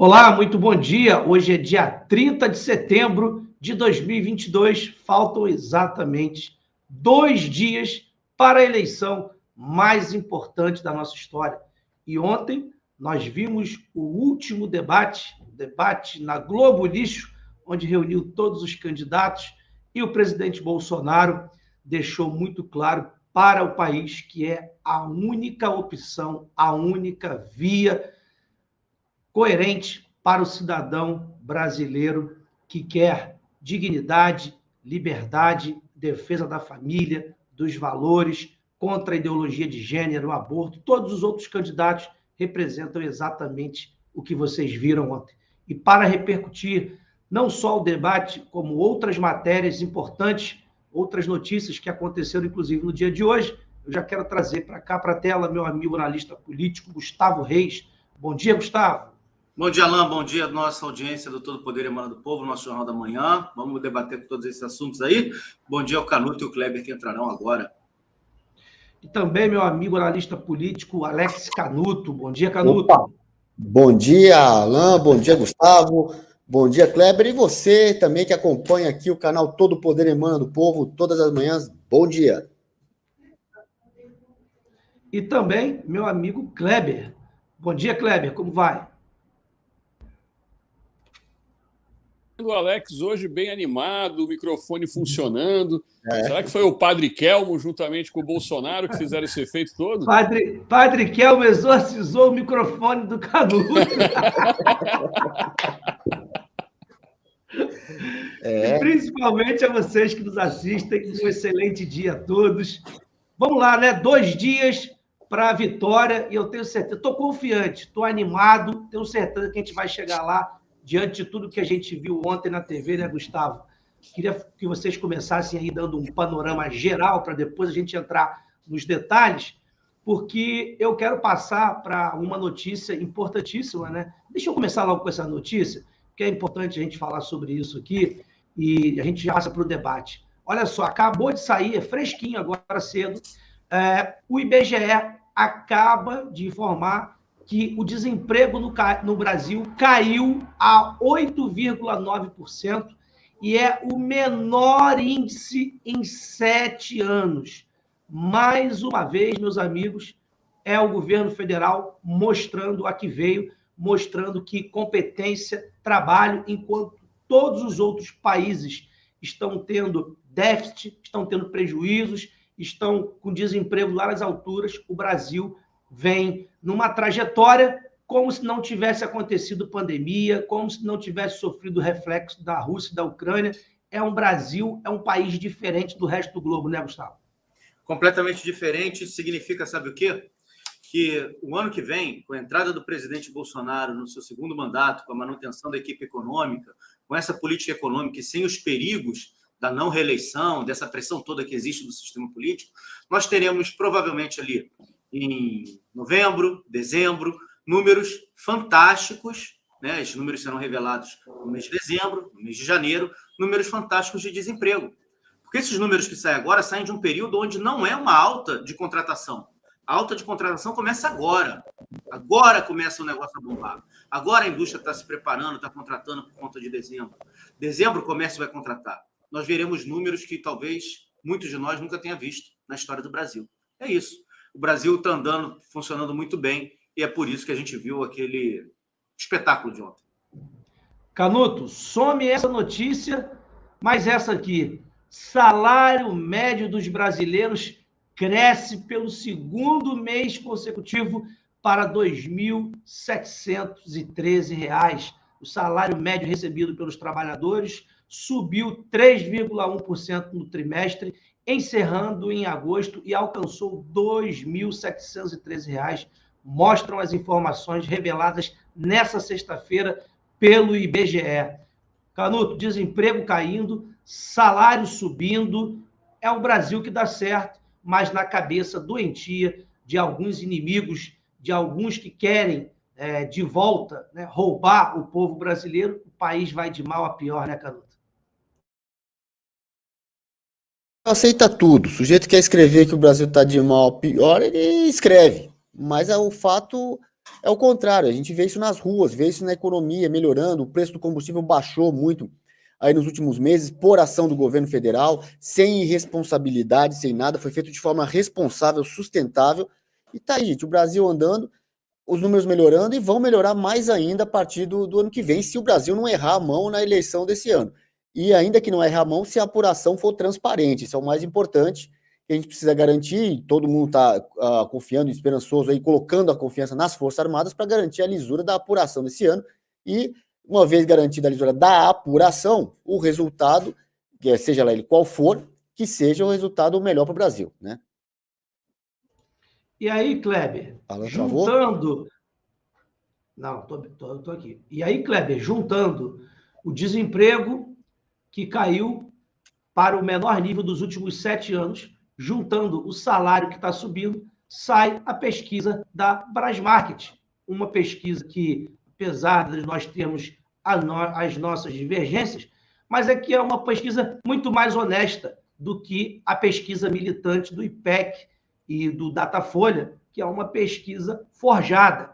Olá, muito bom dia. Hoje é dia 30 de setembro de 2022. Faltam exatamente 2 dias para a eleição mais importante da nossa história. E ontem nós vimos o último debate na Globo Lixo, onde reuniu todos os candidatos, e o presidente Bolsonaro deixou muito claro para o país que é a única opção, a única via coerente para o cidadão brasileiro que quer dignidade, liberdade, defesa da família, dos valores, contra a ideologia de gênero, o aborto. Todos os outros candidatos representam exatamente o que vocês viram ontem. E para repercutir não só o debate, como outras matérias importantes, outras notícias que aconteceram, inclusive, no dia de hoje, eu já quero trazer para cá, para a tela, meu amigo analista político, Gustavo Reis. Bom dia, Gustavo. Bom dia, Alain. Bom dia, nossa audiência do Todo Poder Emana do Povo, nosso Jornal da Manhã. Vamos debater com todos esses assuntos aí. Bom dia ao Canuto e o Kleber, que entrarão agora. E também meu amigo analista político, Alex Canuto. Bom dia, Canuto. Opa. Bom dia, Alain. Bom dia, Gustavo. Bom dia, Kleber. E você também que acompanha aqui o canal Todo Poder Emana do Povo, todas as manhãs. Bom dia. E também meu amigo Kleber. Bom dia, Kleber. Como vai? O Alex hoje bem animado, o microfone funcionando. Será que foi o Padre Kelmo, juntamente com o Bolsonaro, que fizeram esse efeito todo? Padre Kelmo exorcizou o microfone do Canuto. E principalmente a vocês que nos assistem, um excelente dia a todos. Vamos lá, né? 2 dias para a vitória, e eu tenho certeza, estou confiante, estou animado, tenho certeza que a gente vai chegar lá diante de tudo que a gente viu ontem na TV, né, Gustavo? Queria que vocês começassem aí dando um panorama geral para depois a gente entrar nos detalhes, porque eu quero passar para uma notícia importantíssima, né? Deixa eu começar logo com essa notícia, porque é importante a gente falar sobre isso aqui e a gente já passa para o debate. Olha só, acabou de sair, é fresquinho agora cedo, o IBGE acaba de informar que o desemprego no Brasil caiu a 8,9% e é o menor índice em 7 anos. Mais uma vez, meus amigos, é o governo federal mostrando a que veio, mostrando que competência, trabalho, enquanto todos os outros países estão tendo déficit, estão tendo prejuízos, estão com desemprego lá nas alturas, o Brasil vem numa trajetória como se não tivesse acontecido pandemia, como se não tivesse sofrido o reflexo da Rússia e da Ucrânia. É um Brasil, é um país diferente do resto do globo, né, Gustavo? Completamente diferente. Isso significa, sabe o quê? Que o ano que vem, com a entrada do presidente Bolsonaro no seu segundo mandato, com a manutenção da equipe econômica, com essa política econômica e sem os perigos da não reeleição, dessa pressão toda que existe no sistema político, nós teremos provavelmente ali em novembro, dezembro, números fantásticos, né? Esses números serão revelados no mês de dezembro, no mês de janeiro, números fantásticos de desemprego. Porque esses números que saem agora saem de um período onde não é uma alta de contratação. A alta de contratação começa agora. Agora começa o negócio a bombar. Agora a indústria está se preparando, está contratando por conta de dezembro. Dezembro o comércio vai contratar. Nós veremos números que talvez muitos de nós nunca tenham visto na história do Brasil. É isso. O Brasil está andando, funcionando muito bem, e é por isso que a gente viu aquele espetáculo de ontem. Canuto, some essa notícia, mas essa aqui. Salário médio dos brasileiros cresce pelo segundo mês consecutivo para R$ 2.713. O salário médio recebido pelos trabalhadores subiu 3,1% no trimestre, encerrando em agosto e alcançou R$ 2.713, mostram as informações reveladas nessa sexta-feira pelo IBGE. Canuto, desemprego caindo, salário subindo, é o Brasil que dá certo, mas na cabeça doentia de alguns inimigos, de alguns que querem de volta, né, roubar o povo brasileiro, o país vai de mal a pior, né, Canuto? Aceita tudo. O sujeito quer escrever que o Brasil está de mal a pior, ele escreve. Mas o fato É o contrário, a gente vê isso nas ruas, vê isso na economia melhorando, o preço do combustível baixou muito aí nos últimos meses, por ação do governo federal, sem irresponsabilidade, sem nada, foi feito de forma responsável, sustentável, e tá aí, gente, o Brasil andando, os números melhorando e vão melhorar mais ainda a partir do ano que vem, se o Brasil não errar a mão na eleição desse ano. E ainda que não errar a mão, se a apuração for transparente, isso é o mais importante, que a gente precisa garantir, todo mundo está confiando, esperançoso, aí, colocando a confiança nas Forças Armadas para garantir a lisura da apuração desse ano, e uma vez garantida a lisura da apuração, o resultado, seja lá ele qual for, que seja o resultado melhor para o Brasil, né? E aí, Kleber, Alan, juntando... Não, tô aqui. E aí, Kleber, juntando o desemprego que caiu para o menor nível dos últimos 7 anos, juntando o salário que está subindo, sai a pesquisa da Brasmarket, uma pesquisa que, apesar de nós termos as nossas divergências, mas é que é uma pesquisa muito mais honesta do que a pesquisa militante do IPEC e do Datafolha, que é uma pesquisa forjada.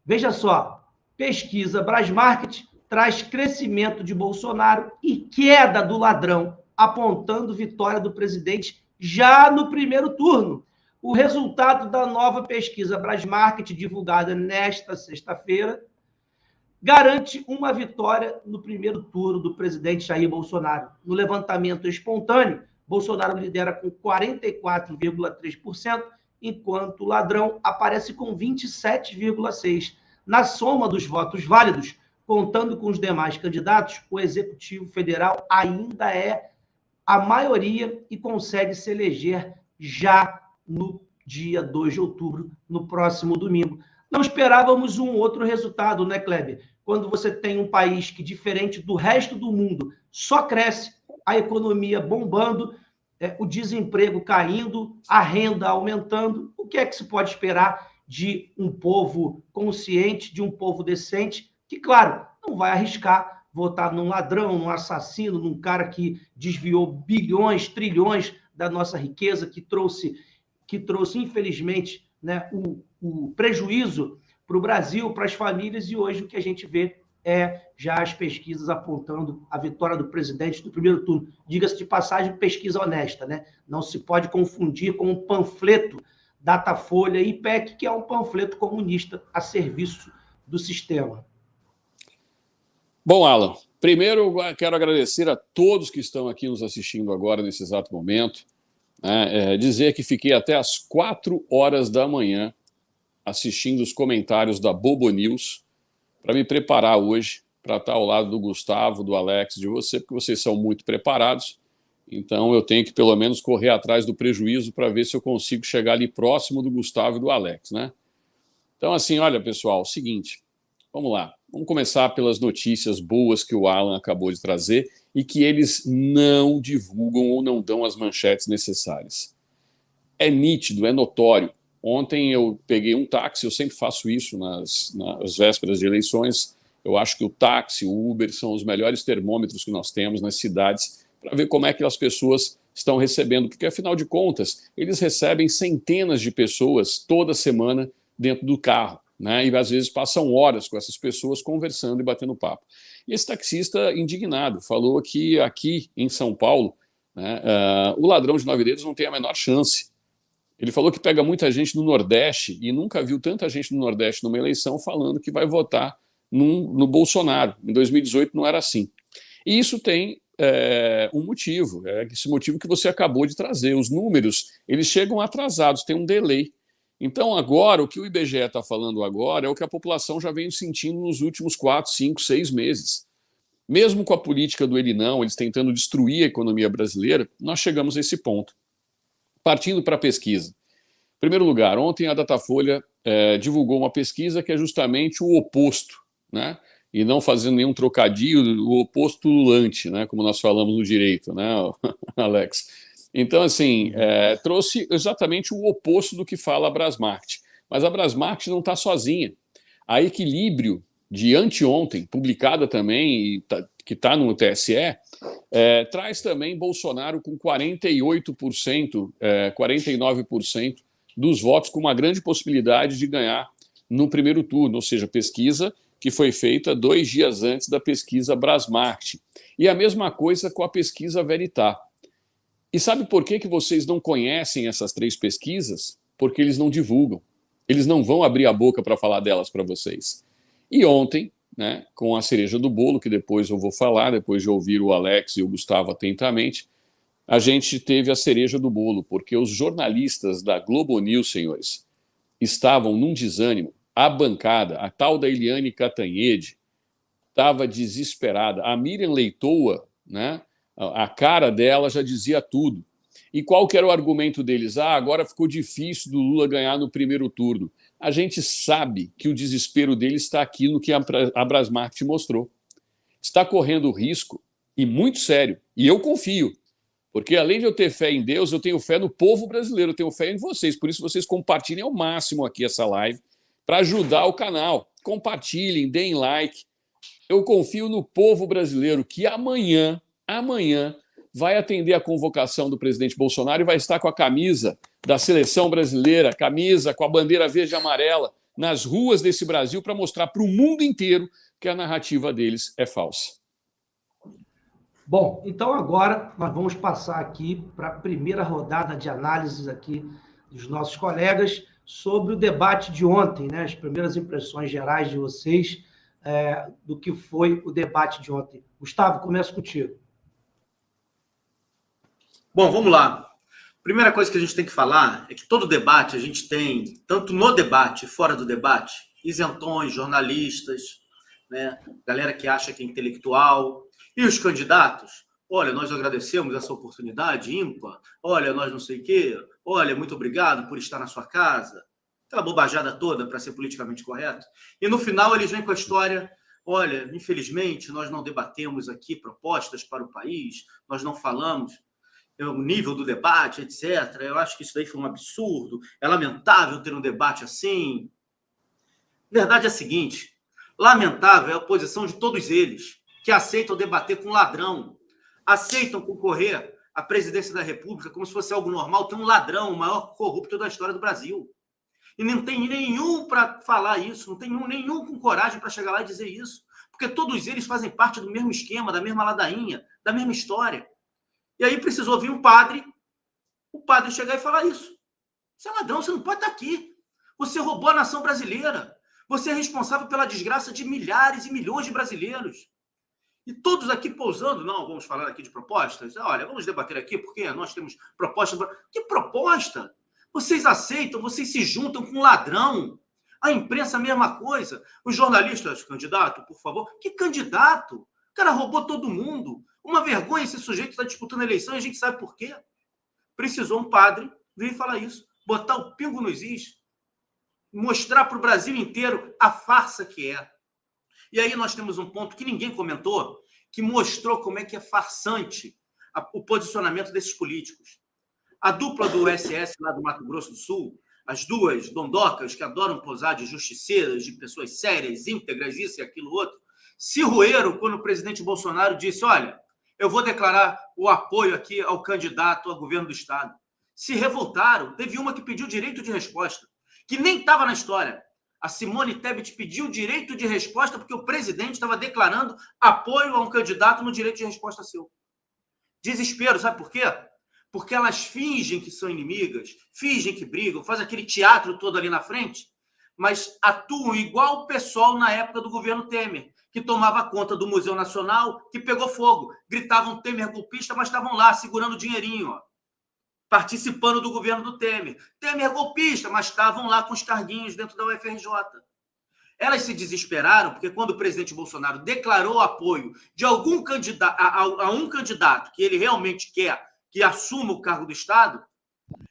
Veja só, pesquisa Brasmarket traz crescimento de Bolsonaro e queda do ladrão, apontando vitória do presidente já no primeiro turno. O resultado da nova pesquisa Brasmarket, divulgada nesta sexta-feira, garante uma vitória no primeiro turno do presidente Jair Bolsonaro. No levantamento espontâneo, Bolsonaro lidera com 44,3%, enquanto o ladrão aparece com 27,6%. Na soma dos votos válidos, contando com os demais candidatos, o Executivo Federal ainda é a maioria e consegue se eleger já no dia 2 de outubro, no próximo domingo. Não esperávamos um outro resultado, né, Kleber? Quando você tem um país que, diferente do resto do mundo, só cresce, a economia bombando, o desemprego caindo, a renda aumentando, o que é que se pode esperar de um povo consciente, de um povo decente, que, claro, não vai arriscar votar num ladrão, num assassino, num cara que desviou bilhões, trilhões da nossa riqueza, que trouxe infelizmente, né, o prejuízo para o Brasil, para as famílias, e hoje o que a gente vê é já as pesquisas apontando a vitória do presidente do primeiro turno. Diga-se de passagem, pesquisa honesta, né? Não se pode confundir com um panfleto Datafolha e IPEC, que é um panfleto comunista a serviço do sistema. Bom, Alan, primeiro eu quero agradecer a todos que estão aqui nos assistindo agora, nesse exato momento. Dizer que fiquei até às 4 horas da manhã assistindo os comentários da Bobo News para me preparar hoje para estar ao lado do Gustavo, do Alex, de você, porque vocês são muito preparados. Então eu tenho que pelo menos correr atrás do prejuízo para ver se eu consigo chegar ali próximo do Gustavo e do Alex, né? Então, assim, olha, pessoal, o seguinte, vamos lá. Vamos começar pelas notícias boas que o Alan acabou de trazer e que eles não divulgam ou não dão as manchetes necessárias. É nítido, é notório. Ontem eu peguei um táxi, eu sempre faço isso nas vésperas de eleições. Eu acho que o táxi, o Uber, são os melhores termômetros que nós temos nas cidades para ver como é que as pessoas estão recebendo, porque, afinal de contas, eles recebem centenas de pessoas toda semana dentro do carro, né? E às vezes passam horas com essas pessoas conversando e batendo papo. E esse taxista, indignado, falou que aqui em São Paulo, né, o ladrão de 9 dedos não tem a menor chance. Ele falou que pega muita gente no Nordeste e nunca viu tanta gente no Nordeste numa eleição falando que vai votar no Bolsonaro. Em 2018 não era assim. E isso tem um motivo, esse motivo que você acabou de trazer. Os números, eles chegam atrasados, tem um delay. Então, agora, o que o IBGE está falando agora é o que a população já vem sentindo nos últimos 4, 5, 6 meses. Mesmo com a política do ele não, eles tentando destruir a economia brasileira, nós chegamos a esse ponto. Partindo para a pesquisa. Em primeiro lugar, ontem a Datafolha divulgou uma pesquisa que é justamente o oposto, né? E não fazendo nenhum trocadilho, o oposto lulante, né? Como nós falamos no direito, né, Alex? Então, assim, trouxe exatamente o oposto do que fala a Brasmarket. Mas a Brasmarket não está sozinha. A Equilíbrio, de anteontem, publicada também, que está no TSE, traz também Bolsonaro com 48%, 49% dos votos, com uma grande possibilidade de ganhar no primeiro turno, ou seja, pesquisa que foi feita 2 dias antes da pesquisa Brasmarket. E a mesma coisa com a pesquisa Veritá. E sabe por que vocês não conhecem essas 3 pesquisas? Porque eles não divulgam. Eles não vão abrir a boca para falar delas para vocês. E ontem, né, com a cereja do bolo, que depois eu vou falar, depois de ouvir o Alex e o Gustavo atentamente, a gente teve a cereja do bolo, porque os jornalistas da Globo News, senhores, estavam num desânimo. A bancada, a tal da Eliane Cantanhede, estava desesperada. A Miriam Leitoa, né, a cara dela já dizia tudo. E qual que era o argumento deles? Agora ficou difícil do Lula ganhar no primeiro turno. A gente sabe que o desespero deles está aqui no que a Brasmarket mostrou. Está correndo risco, e muito sério. E eu confio. Porque além de eu ter fé em Deus, eu tenho fé no povo brasileiro, eu tenho fé em vocês. Por isso vocês compartilhem ao máximo aqui essa live para ajudar o canal. Compartilhem, deem like. Eu confio no povo brasileiro que amanhã vai atender a convocação do presidente Bolsonaro e vai estar com a camisa da seleção brasileira, camisa com a bandeira verde e amarela, nas ruas desse Brasil para mostrar para o mundo inteiro que a narrativa deles é falsa. Bom, então agora nós vamos passar aqui para a primeira rodada de análises aqui dos nossos colegas sobre o debate de ontem, né? As primeiras impressões gerais de vocês do que foi o debate de ontem. Gustavo, começo contigo. Bom, vamos lá. Primeira coisa que a gente tem que falar é que todo debate a gente tem, tanto no debate e fora do debate, isentões, jornalistas, né? Galera que acha que é intelectual. E os candidatos? Olha, nós agradecemos essa oportunidade ímpar. Olha, nós não sei o quê. Olha, muito obrigado por estar na sua casa. Aquela bobajada toda para ser politicamente correto. E no final eles vêm com a história: olha, infelizmente nós não debatemos aqui propostas para o país, nós não falamos o nível do debate, etc. Eu acho que isso daí foi um absurdo. É lamentável ter um debate assim. A verdade é a seguinte: lamentável é a posição de todos eles, que aceitam debater com ladrão, aceitam concorrer à presidência da República como se fosse algo normal. Tem um ladrão, o maior corrupto da história do Brasil. E não tem nenhum para falar isso, não tem nenhum com coragem para chegar lá e dizer isso, porque todos eles fazem parte do mesmo esquema, da mesma ladainha, da mesma história. E aí precisou vir o padre chegar e falar isso. Você é ladrão, você não pode estar aqui. Você roubou a nação brasileira. Você é responsável pela desgraça de milhares e milhões de brasileiros. E todos aqui pousando, não, vamos falar aqui de propostas? Olha, vamos debater aqui porque nós temos propostas. Que proposta? Vocês aceitam, vocês se juntam com um ladrão. A imprensa, a mesma coisa. Os jornalistas, candidato, por favor. Que candidato? O cara roubou todo mundo. Uma vergonha esse sujeito está disputando a eleição e a gente sabe por quê. Precisou um padre vir falar isso, botar o pingo nos is, mostrar para o Brasil inteiro a farsa que é. E aí nós temos um ponto que ninguém comentou, que mostrou como é que é farsante o posicionamento desses políticos. A dupla do SS lá do Mato Grosso do Sul, as duas dondocas que adoram posar de justiceiras, de pessoas sérias, íntegras, isso e aquilo outro, se roeram quando o presidente Bolsonaro disse: olha, eu vou declarar o apoio aqui ao candidato ao governo do Estado. Se revoltaram. Teve uma que pediu direito de resposta, que nem estava na história. A Simone Tebet pediu direito de resposta porque o presidente estava declarando apoio a um candidato no direito de resposta seu. Desespero, sabe por quê? Porque elas fingem que são inimigas, fingem que brigam, fazem aquele teatro todo ali na frente, mas atuam igual o pessoal na época do governo Temer, que tomava conta do Museu Nacional, que pegou fogo. Gritavam Temer golpista, mas estavam lá segurando dinheirinho, ó, participando do governo do Temer. Temer golpista, mas estavam lá com os carguinhos dentro da UFRJ. Elas se desesperaram porque quando o presidente Bolsonaro declarou apoio de algum candidato, a um candidato que ele realmente quer que assuma o cargo do Estado,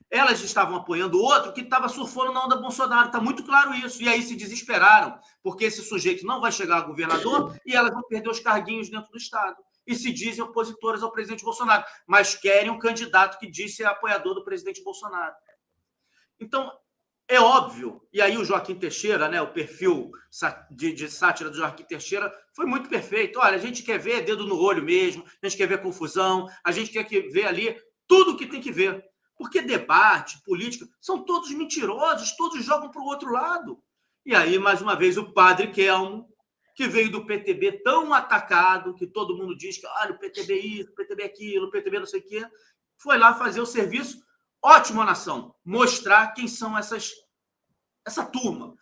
elas estavam apoiando outro que estava surfando na onda Bolsonaro. Está muito claro isso. E aí se desesperaram, porque esse sujeito não vai chegar a governador e elas vão perder os carguinhos dentro do Estado. E se dizem opositoras ao presidente Bolsonaro, mas querem um candidato que diz ser apoiador do presidente Bolsonaro. Então, é óbvio, e aí o Joaquim Teixeira, né, o perfil de sátira do Joaquim Teixeira foi muito perfeito. Olha, a gente quer ver dedo no olho mesmo, a gente quer ver confusão, a gente quer ver ali tudo o que tem que ver. Porque debate, política, são todos mentirosos, todos jogam para o outro lado. E aí, mais uma vez, o padre Kelmo, que veio do PTB tão atacado, que todo mundo diz que olha, o PTB isso, o PTB aquilo, o PTB não sei o quê, foi lá fazer o serviço ótimo à nação, mostrar quem são essa turma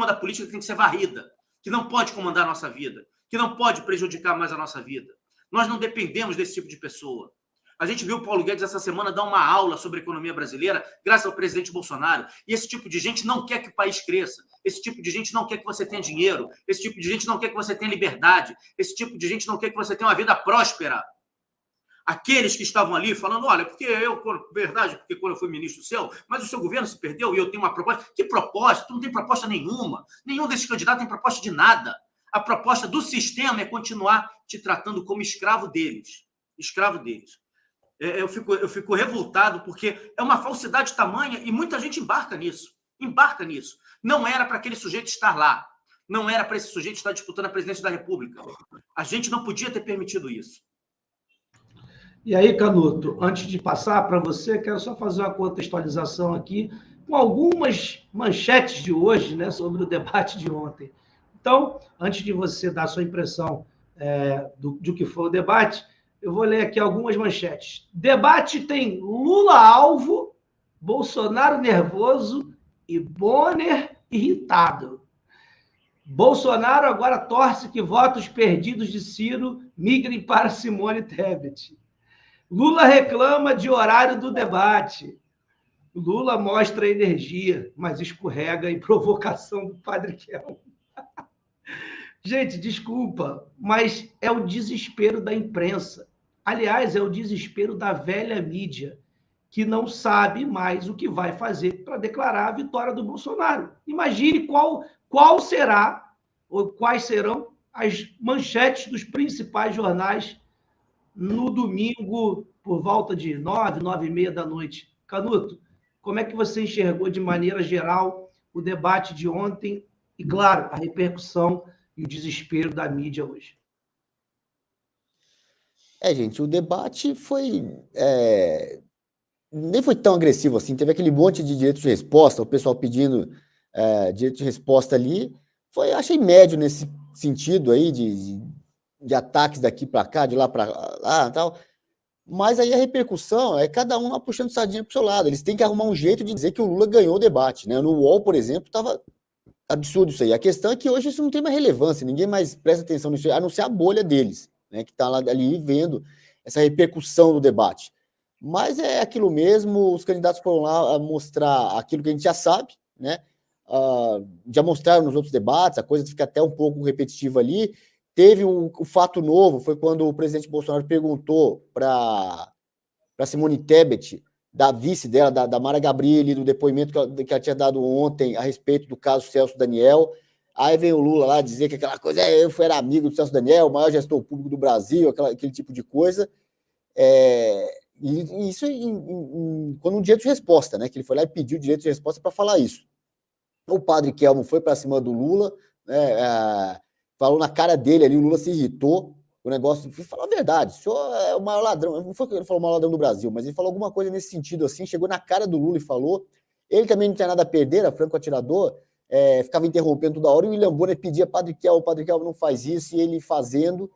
da política que tem que ser varrida, que não pode comandar a nossa vida, que não pode prejudicar mais a nossa vida. Nós não dependemos desse tipo de pessoa. A gente viu o Paulo Guedes essa semana dar uma aula sobre a economia brasileira, graças ao presidente Bolsonaro. E esse tipo de gente não quer que o país cresça. Esse tipo de gente não quer que você tenha dinheiro. Esse tipo de gente não quer que você tenha liberdade. Esse tipo de gente não quer que você tenha uma vida próspera. Aqueles que estavam ali falando, olha, porque porque quando eu fui ministro seu, mas o seu governo se perdeu e eu tenho uma proposta. Que proposta? Tu não tem proposta nenhuma. Nenhum desses candidatos tem proposta de nada. A proposta do sistema é continuar te tratando como escravo deles. Escravo deles. Eu fico revoltado porque é uma falsidade tamanha e muita gente embarca nisso. Não era para aquele sujeito estar lá. Não era para esse sujeito estar disputando a presidência da República. A gente não podia ter permitido isso. E aí, Canuto, antes de passar para você, quero só fazer uma contextualização aqui com algumas manchetes de hoje, né, sobre o debate de ontem. Então, antes de você dar a sua impressão do que foi o debate, eu vou ler aqui algumas manchetes. Debate tem Lula alvo, Bolsonaro nervoso e Bonner irritado. Bolsonaro agora torce que votos perdidos de Ciro migrem para Simone Tebet. Lula reclama de horário do debate. Lula mostra energia, mas escorrega em provocação do Padre Kelmo. Gente, desculpa, mas é o desespero da imprensa. Aliás, é o desespero da velha mídia, que não sabe mais o que vai fazer para declarar a vitória do Bolsonaro. Imagine qual será, ou quais serão as manchetes dos principais jornais no domingo, por volta de 9h30 da noite. Canuto, como é que você enxergou de maneira geral o debate de ontem e, claro, a repercussão e o desespero da mídia hoje? Gente, o debate nem foi tão agressivo assim. Teve aquele monte de direito de resposta, o pessoal pedindo direito de resposta ali. Achei médio nesse sentido aí de ataques daqui para cá, de lá para lá e tal. Mas aí a repercussão é cada um lá puxando sardinha para o seu lado. Eles têm que arrumar um jeito de dizer que o Lula ganhou o debate, né? No UOL, por exemplo, estava absurdo isso aí. A questão é que hoje isso não tem mais relevância, ninguém mais presta atenção nisso, a não ser a bolha deles, né? Que está ali vendo essa repercussão do debate. Mas é aquilo mesmo, os candidatos foram lá mostrar aquilo que a gente já sabe, né? Já mostraram nos outros debates, a coisa fica até um pouco repetitiva ali. Teve o fato novo, foi quando o presidente Bolsonaro perguntou para Simone Tebet, da vice dela, da Mara Gabrilli, do depoimento que ela tinha dado ontem a respeito do caso Celso Daniel. Aí vem o Lula lá dizer que aquela coisa, eu era amigo do Celso Daniel, o maior gestor público do Brasil, aquele tipo de coisa. E isso quando um direito de resposta, né? Que ele foi lá e pediu direito de resposta para falar isso. O padre Kelmo foi para cima do Lula, né, falou na cara dele ali, o Lula se irritou, o negócio, falou a verdade, o senhor é o maior ladrão, não foi que ele falou o maior ladrão do Brasil, mas ele falou alguma coisa nesse sentido assim, chegou na cara do Lula e falou, ele também não tinha nada a perder, era franco atirador, ficava interrompendo toda hora, e o William Bonner pedia, Padre Kelmo não faz isso, e ele fazendo,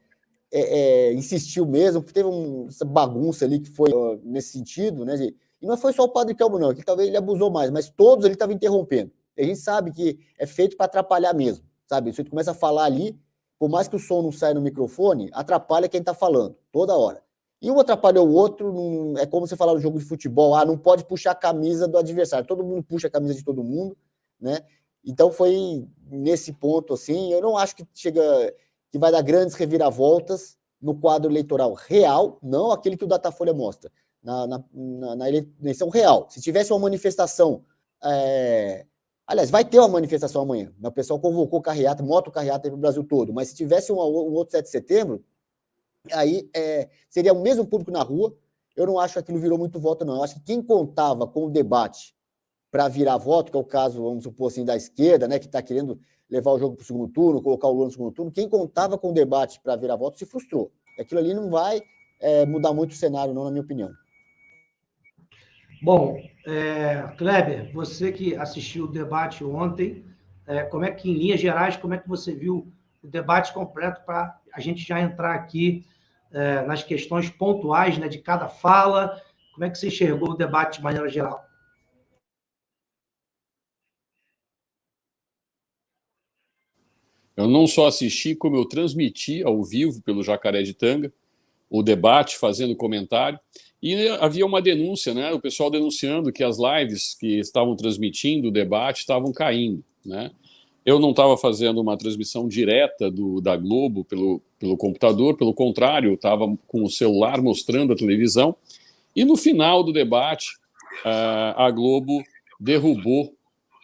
insistiu mesmo, teve essa bagunça ali que foi nesse sentido, né, e não foi só o Padre Kelmo não, que talvez ele abusou mais, mas todos ele estavam interrompendo, a gente sabe que é feito para atrapalhar mesmo, sabe, se você começa a falar ali, por mais que o som não saia no microfone, atrapalha quem está falando, toda hora. E um atrapalhou o outro, é como você falar no jogo de futebol, não pode puxar a camisa do adversário, todo mundo puxa a camisa de todo mundo, né? Então foi nesse ponto, assim, eu não acho que que vai dar grandes reviravoltas no quadro eleitoral real, não aquele que o Datafolha mostra, na eleição real. Se tivesse uma manifestação... Aliás, vai ter uma manifestação amanhã. O pessoal convocou carreata, motocarreata para o Brasil todo. Mas se tivesse um outro 7 de setembro, aí seria o mesmo público na rua. Eu não acho que aquilo virou muito voto, não. Eu acho que quem contava com o debate para virar voto, que é o caso, vamos supor assim, da esquerda, né, que está querendo levar o jogo para o segundo turno, colocar o Lula no segundo turno, quem contava com o debate para virar voto se frustrou. Aquilo ali não vai mudar muito o cenário, não, na minha opinião. Bom, Kleber, você que assistiu o debate ontem, como é que, em linhas gerais, como é que você viu o debate completo para a gente já entrar aqui nas questões pontuais, né, de cada fala. Como é que você enxergou o debate de maneira geral? Eu não só assisti, como eu transmiti ao vivo pelo Jacaré de Tanga o debate, fazendo comentário. E havia uma denúncia, né? O pessoal denunciando que as lives que estavam transmitindo o debate estavam caindo, né? Eu não estava fazendo uma transmissão direta da Globo pelo computador, pelo contrário, eu estava com o celular mostrando a televisão. E no final do debate, a Globo derrubou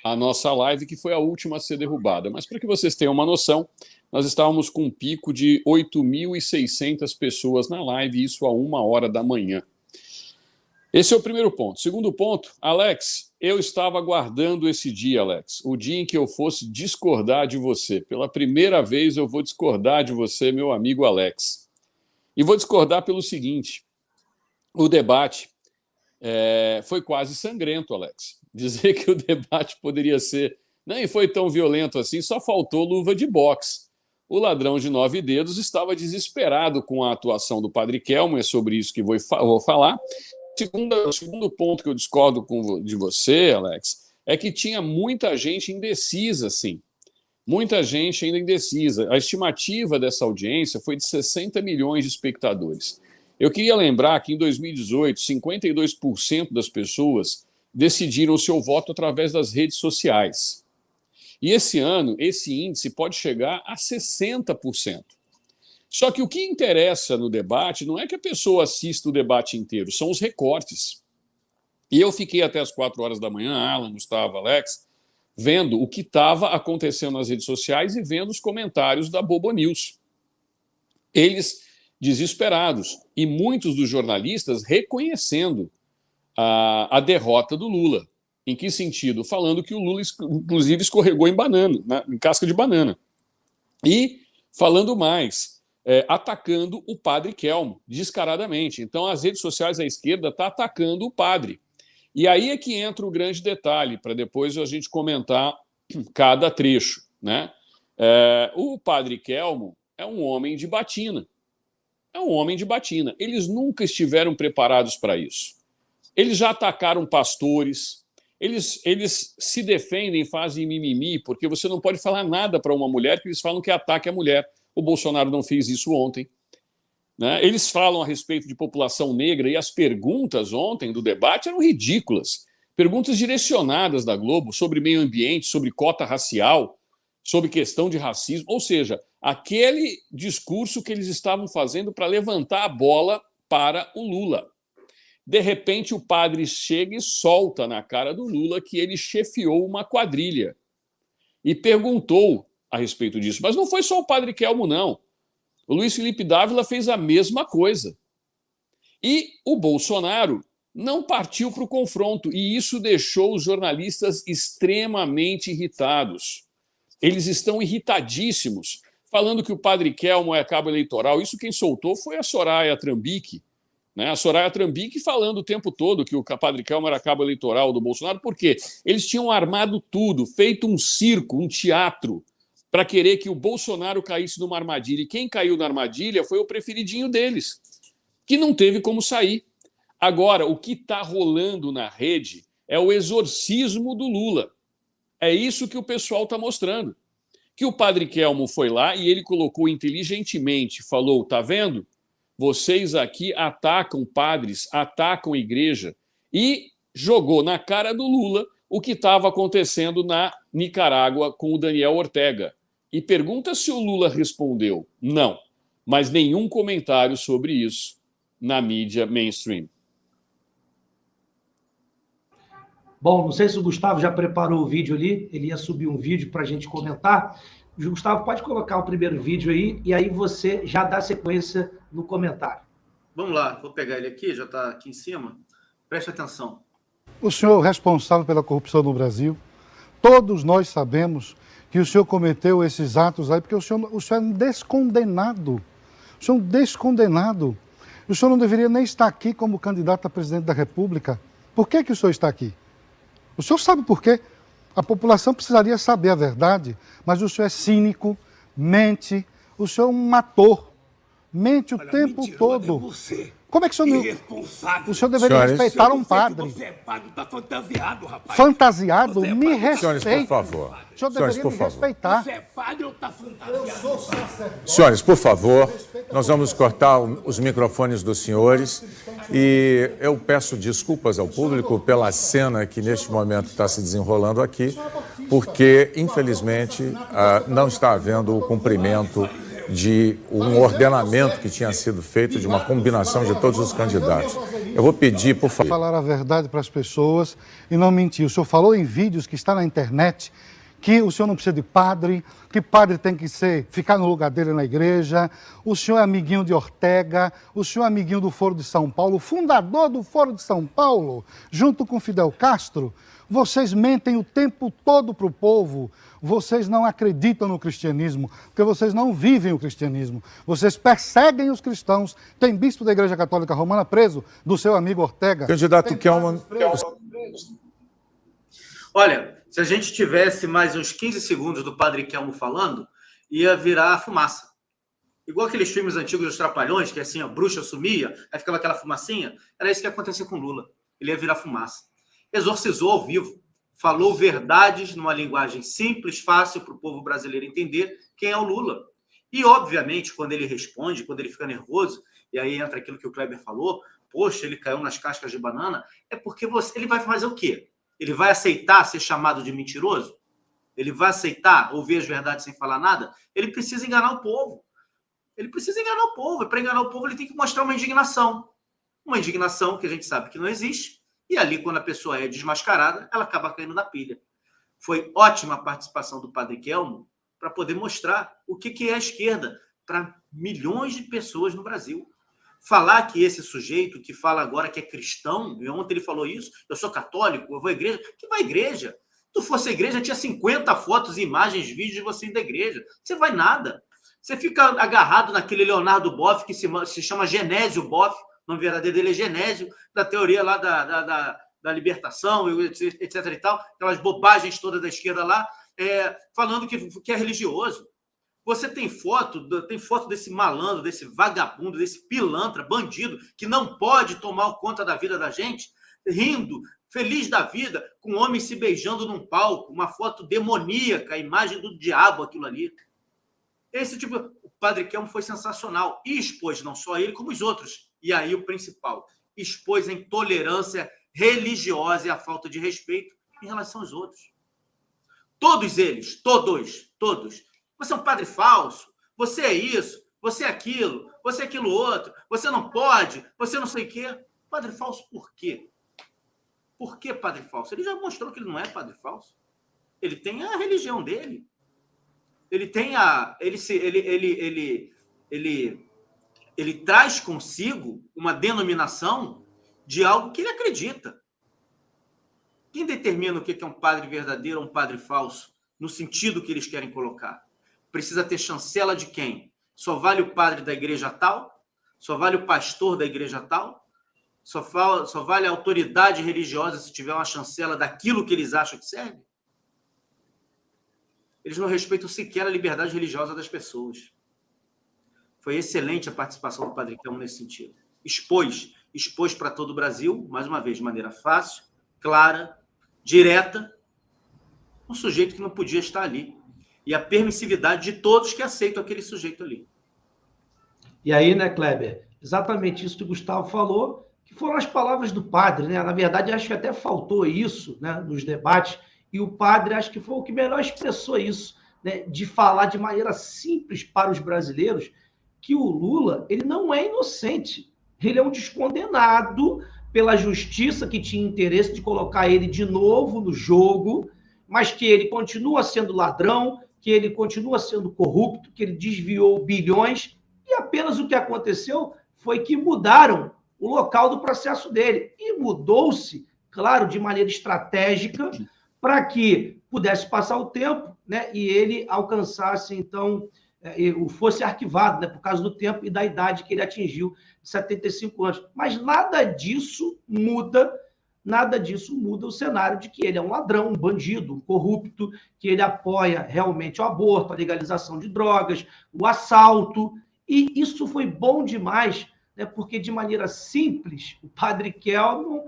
a nossa live, que foi a última a ser derrubada. Mas para que vocês tenham uma noção, nós estávamos com um pico de 8.600 pessoas na live, isso a 1h da manhã. Esse é o primeiro ponto. Segundo ponto, Alex, eu estava aguardando esse dia, Alex, o dia em que eu fosse discordar de você. Pela primeira vez eu vou discordar de você, meu amigo Alex. E vou discordar pelo seguinte, o debate foi quase sangrento, Alex. Dizer que o debate poderia ser... Nem foi tão violento assim, só faltou luva de boxe. O ladrão de 9 dedos estava desesperado com a atuação do Padre Kelmo, é sobre isso que vou falar. O segundo ponto que eu discordo de você, Alex, é que tinha muita gente indecisa, sim. Muita gente ainda indecisa. A estimativa dessa audiência foi de 60 milhões de espectadores. Eu queria lembrar que em 2018, 52% das pessoas decidiram o seu voto através das redes sociais. E esse ano, esse índice pode chegar a 60%. Só que o que interessa no debate não é que a pessoa assista o debate inteiro, são os recortes. E eu fiquei até as 4h da manhã, Alan, Gustavo, Alex, vendo o que estava acontecendo nas redes sociais e vendo os comentários da Bobo News. Eles desesperados e muitos dos jornalistas reconhecendo a derrota do Lula. Em que sentido? Falando que o Lula, inclusive, escorregou em casca de banana. E falando mais, atacando o Padre Kelmo, descaradamente. Então, as redes sociais à esquerda estão atacando o padre. E aí é que entra o grande detalhe, para depois a gente comentar cada trecho, né? O Padre Kelmo é um homem de batina. É um homem de batina. Eles nunca estiveram preparados para isso. Eles já atacaram pastores, eles se defendem, fazem mimimi, porque você não pode falar nada para uma mulher que eles falam que ataque a mulher. O Bolsonaro não fez isso ontem. Né? Eles falam a respeito de população negra e as perguntas ontem do debate eram ridículas. Perguntas direcionadas da Globo sobre meio ambiente, sobre cota racial, sobre questão de racismo. Ou seja, aquele discurso que eles estavam fazendo para levantar a bola para o Lula. De repente, o padre chega e solta na cara do Lula que ele chefiou uma quadrilha e perguntou a respeito disso. Mas não foi só o Padre Kelmo, não. O Luiz Felipe Dávila fez a mesma coisa. E o Bolsonaro não partiu para o confronto, e isso deixou os jornalistas extremamente irritados. Eles estão irritadíssimos, falando que o Padre Kelmo é cabo eleitoral. Isso quem soltou foi a Soraya Trambique. Né? A Soraya Trambique falando o tempo todo que o Padre Kelmo era cabo eleitoral do Bolsonaro, porque eles tinham armado tudo, feito um circo, um teatro, para querer que o Bolsonaro caísse numa armadilha. E quem caiu na armadilha foi o preferidinho deles, que não teve como sair. Agora, o que está rolando na rede é o exorcismo do Lula. É isso que o pessoal está mostrando. Que o Padre Kelmo foi lá e ele colocou inteligentemente, falou, tá vendo? Vocês aqui atacam padres, atacam a igreja, e jogou na cara do Lula o que estava acontecendo na Nicarágua com o Daniel Ortega. E pergunta se o Lula respondeu. Não, mas nenhum comentário sobre isso na mídia mainstream. Bom, não sei se o Gustavo já preparou o vídeo ali, ele ia subir um vídeo para a gente comentar. Gustavo, pode colocar o primeiro vídeo aí, e aí você já dá sequência no comentário. Vamos lá, vou pegar ele aqui, já está aqui em cima. Preste atenção. O senhor responsável pela corrupção no Brasil, todos nós sabemos que o senhor cometeu esses atos aí, porque o senhor é um descondenado. O senhor é um descondenado. O senhor não deveria nem estar aqui como candidato a presidente da República. Por que o senhor está aqui? O senhor sabe por quê? A população precisaria saber a verdade, mas o senhor é cínico, mente, o senhor é um ator, mente o tempo todo. Você. Como é que o senhor Irresponsável. O senhor deveria respeitar um padre. Você é padre, tá fantasiado, rapaz. Fantasiado? Você é Me padre. respeita. Senhores, por favor. O senhor Senhores, deveria por me favor. respeitar. Você é padre ou tá fantasiado? Senhores, por favor, nós vamos cortar os microfones dos senhores e eu peço desculpas ao público pela cena que neste momento está se desenrolando aqui, porque, infelizmente, não está havendo o cumprimento de um ordenamento que tinha sido feito, de uma combinação de todos os candidatos. Eu vou pedir, por favor... Falar a verdade para as pessoas e não mentir. O senhor falou em vídeos que está na internet que o senhor não precisa de padre, que padre tem que ficar no lugar dele na igreja. O senhor é amiguinho de Ortega, o senhor é amiguinho do Foro de São Paulo, fundador do Foro de São Paulo, junto com Fidel Castro. Vocês mentem o tempo todo para o povo. Vocês não acreditam no cristianismo, porque vocês não vivem o cristianismo. Vocês perseguem os cristãos. Tem bispo da Igreja Católica Romana preso, do seu amigo Ortega. Candidato Kelman... Olha, se a gente tivesse mais uns 15 segundos do Padre Kelmo falando, ia virar fumaça. Igual aqueles filmes antigos dos Trapalhões, que assim, a bruxa sumia, aí ficava aquela fumacinha. Era isso que ia acontecer com Lula. Ele ia virar fumaça. Exorcizou ao vivo. Falou verdades numa linguagem simples, fácil para o povo brasileiro entender quem é o Lula. E, obviamente, quando ele responde, quando ele fica nervoso, e aí entra aquilo que o Kleber falou, poxa, ele caiu nas cascas de banana, é porque ele vai fazer o quê? Ele vai aceitar ser chamado de mentiroso? Ele vai aceitar ouvir as verdades sem falar nada? Ele precisa enganar o povo. Ele precisa enganar o povo. E para enganar o povo, ele tem que mostrar uma indignação. Uma indignação que a gente sabe que não existe. E ali, quando a pessoa é desmascarada, ela acaba caindo na pilha. Foi ótima a participação do Padre Kelmo para poder mostrar o que é a esquerda para milhões de pessoas no Brasil. Falar que esse sujeito que fala agora que é cristão, e ontem ele falou isso, eu sou católico, eu vou à igreja. Que vai à igreja? Se tu fosse à igreja, tinha 50 fotos, imagens, vídeos de você indo à igreja. Você vai nada. Você fica agarrado naquele Leonardo Boff, que se chama Genésio Boff, o nome verdadeiro dele é Genésio, da teoria lá da libertação, etc. e tal, aquelas bobagens todas da esquerda lá, falando que é religioso. Você tem foto desse malandro, desse vagabundo, desse pilantra, bandido, que não pode tomar conta da vida da gente, rindo, feliz da vida, com homens se beijando num palco, uma foto demoníaca, a imagem do diabo, aquilo ali. Esse tipo, o Padre Kelmo foi sensacional e expôs não só ele, como os outros. E aí o principal, expôs a intolerância religiosa e a falta de respeito em relação aos outros. Todos eles, todos. Você é um padre falso, você é isso, você é aquilo outro, você não pode, você não sei o quê. Padre falso por quê? Por que padre falso? Ele já mostrou que ele não é padre falso. Ele tem a religião dele. Ele tem ele traz consigo uma denominação de algo que ele acredita. Quem determina o que é um padre verdadeiro ou um padre falso, no sentido que eles querem colocar? Precisa ter chancela de quem? Só vale o padre da igreja tal? Só vale o pastor da igreja tal? Só vale a autoridade religiosa se tiver uma chancela daquilo que eles acham que serve? Eles não respeitam sequer a liberdade religiosa das pessoas. Foi excelente a participação do Padre Kelmo nesse sentido. Expôs para todo o Brasil, mais uma vez, de maneira fácil, clara, direta, um sujeito que não podia estar ali. E a permissividade de todos que aceitam aquele sujeito ali. E aí, né, Kleber? Exatamente isso que o Gustavo falou, que foram as palavras do padre, né? Na verdade, acho que até faltou isso, né, nos debates, e o padre acho que foi o que melhor expressou isso, né, de falar de maneira simples para os brasileiros que o Lula, ele não é inocente. Ele é um descondenado pela justiça que tinha interesse de colocar ele de novo no jogo, mas que ele continua sendo ladrão, que ele continua sendo corrupto, que ele desviou bilhões, e apenas o que aconteceu foi que mudaram o local do processo dele. E mudou-se, claro, de maneira estratégica, para que pudesse passar o tempo, né, e ele alcançasse, então, fosse arquivado, né, por causa do tempo e da idade que ele atingiu, de 75 anos. Mas nada disso muda nada disso muda o cenário de que ele é um ladrão, um bandido, um corrupto, que ele apoia realmente o aborto, a legalização de drogas, o assalto, e isso foi bom demais, né, porque de maneira simples, o padre Kelmo,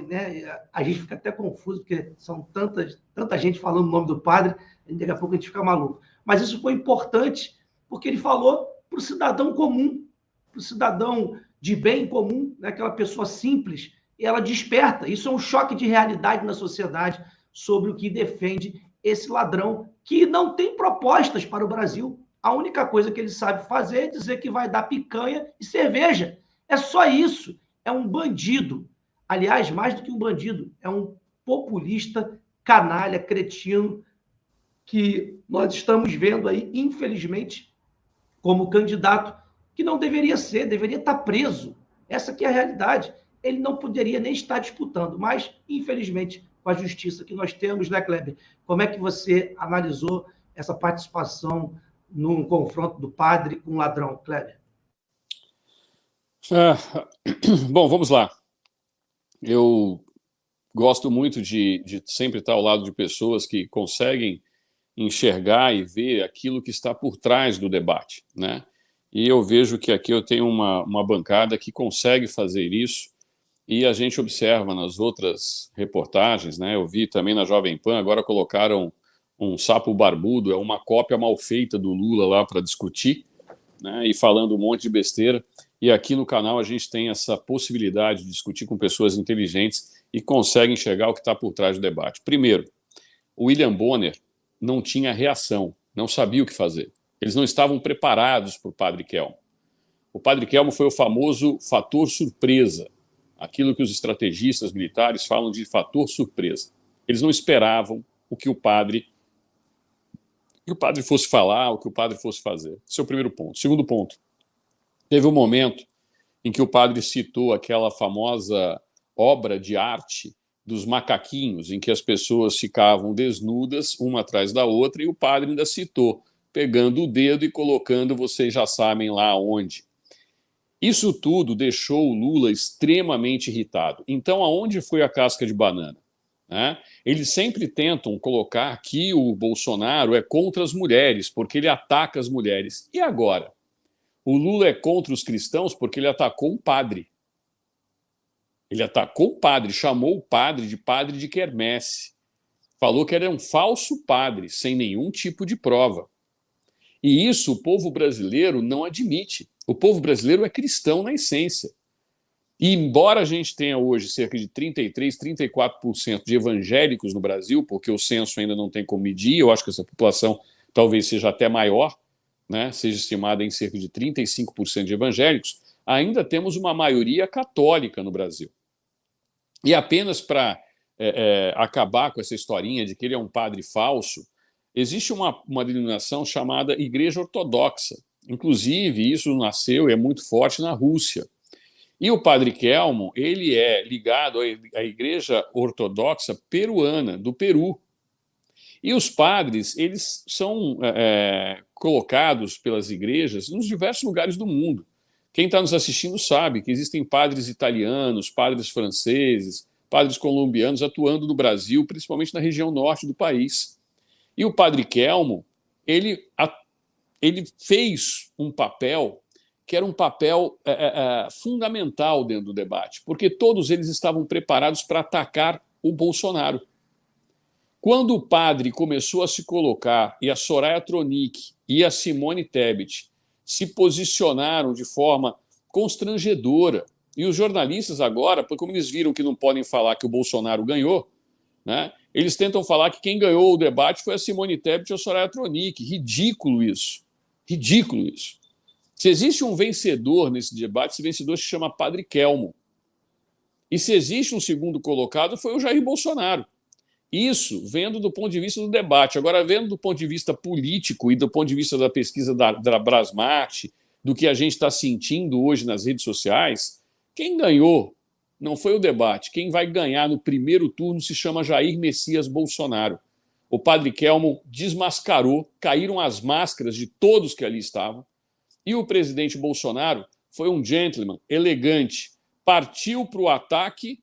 né, a gente fica até confuso, porque são tanta gente falando o nome do padre, e daqui a pouco a gente fica maluco. Mas isso foi importante, porque ele falou para o cidadão comum, para o cidadão de bem comum, né, aquela pessoa simples, e ela desperta. Isso é um choque de realidade na sociedade sobre o que defende esse ladrão, que não tem propostas para o Brasil. A única coisa que ele sabe fazer é dizer que vai dar picanha e cerveja. É só isso. É um bandido. Aliás, mais do que um bandido, é um populista, canalha, cretino, que nós estamos vendo aí, infelizmente, como candidato, que não deveria ser, deveria estar preso. Essa aqui é a realidade. Ele não poderia nem estar disputando, mas, infelizmente, com a justiça que nós temos, né, Kleber? Como é que você analisou essa participação num confronto do padre com o ladrão, Kleber? Bom, vamos lá. Eu gosto muito de sempre estar ao lado de pessoas que conseguem enxergar e ver aquilo que está por trás do debate, né? E eu vejo que aqui eu tenho uma bancada que consegue fazer isso, e a gente observa nas outras reportagens, né? Eu vi também na Jovem Pan, agora colocaram um sapo barbudo, é uma cópia mal feita do Lula lá para discutir, né? E falando um monte de besteira. E aqui no canal a gente tem essa possibilidade de discutir com pessoas inteligentes e consegue enxergar o que está por trás do debate. Primeiro, o William Bonner não tinha reação, não sabia o que fazer. Eles não estavam preparados para o padre Kelmo. O padre Kelmo foi o famoso fator surpresa, aquilo que os estrategistas militares falam de fator surpresa. Eles não esperavam o que o padre fosse falar, o que o padre fosse fazer. Esse é o primeiro ponto. Segundo ponto, teve um momento em que o padre citou aquela famosa obra de arte dos macaquinhos, em que as pessoas ficavam desnudas, uma atrás da outra, e o padre ainda citou, pegando o dedo e colocando, vocês já sabem lá onde. Isso tudo deixou o Lula extremamente irritado. Então, aonde foi a casca de banana? Né? Eles sempre tentam colocar que o Bolsonaro é contra as mulheres, porque ele ataca as mulheres. E agora? O Lula é contra os cristãos porque ele atacou um padre. Ele atacou o padre, chamou o padre de quermesse. Falou que era um falso padre, sem nenhum tipo de prova. E isso o povo brasileiro não admite. O povo brasileiro é cristão na essência. E embora a gente tenha hoje cerca de 33%, 34% de evangélicos no Brasil, porque o censo ainda não tem como medir, eu acho que essa população talvez seja até maior, né, seja estimada em cerca de 35% de evangélicos, ainda temos uma maioria católica no Brasil. E apenas para acabar com essa historinha de que ele é um padre falso, existe uma denominação chamada Igreja Ortodoxa. Inclusive, isso nasceu e é muito forte na Rússia. E o padre Kelmo, ele é ligado à Igreja Ortodoxa peruana, do Peru. E os padres, eles são colocados pelas igrejas nos diversos lugares do mundo. Quem está nos assistindo sabe que existem padres italianos, padres franceses, padres colombianos atuando no Brasil, principalmente na região norte do país. E o padre Kelmo, ele fez um papel que era um papel fundamental dentro do debate, porque todos eles estavam preparados para atacar o Bolsonaro. Quando o padre começou a se colocar, e a Soraya Tronic e a Simone Tebet se posicionaram de forma constrangedora, e os jornalistas agora, porque como eles viram que não podem falar que o Bolsonaro ganhou, né, eles tentam falar que quem ganhou o debate foi a Simone Tebet e a Soraya Tronic. Ridículo isso. Ridículo isso. Se existe um vencedor nesse debate, esse vencedor se chama Padre Kelmo. E se existe um segundo colocado, foi o Jair Bolsonaro. Isso vendo do ponto de vista do debate. Agora, vendo do ponto de vista político e do ponto de vista da pesquisa da Brasmart, do que a gente está sentindo hoje nas redes sociais, quem ganhou não foi o debate. Quem vai ganhar no primeiro turno se chama Jair Messias Bolsonaro. O padre Kelmo desmascarou, caíram as máscaras de todos que ali estavam, e o presidente Bolsonaro foi um gentleman elegante, partiu para o ataque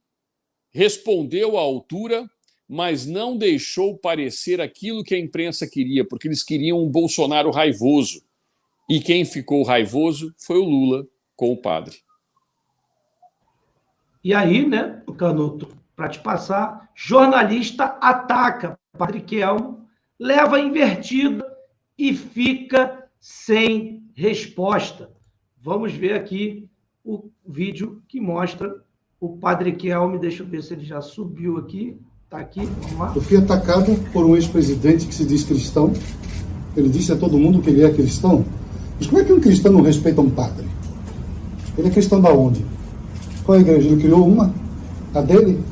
respondeu à altura, mas não deixou parecer aquilo que a imprensa queria, porque eles queriam um Bolsonaro raivoso. E quem ficou raivoso foi o Lula com o padre. E aí, né, Canuto, para te passar, jornalista ataca Padre Kelmo, leva invertida e fica sem resposta. Vamos ver aqui o vídeo que mostra o Padre Kelmo. Deixa eu ver se ele já subiu aqui. Está aqui, vamos lá. Eu fui atacado por um ex-presidente que se diz cristão. Ele disse a todo mundo que ele é cristão. Mas como é que um cristão não respeita um padre? Ele é cristão da onde? Qual a igreja? Ele criou uma? A dele?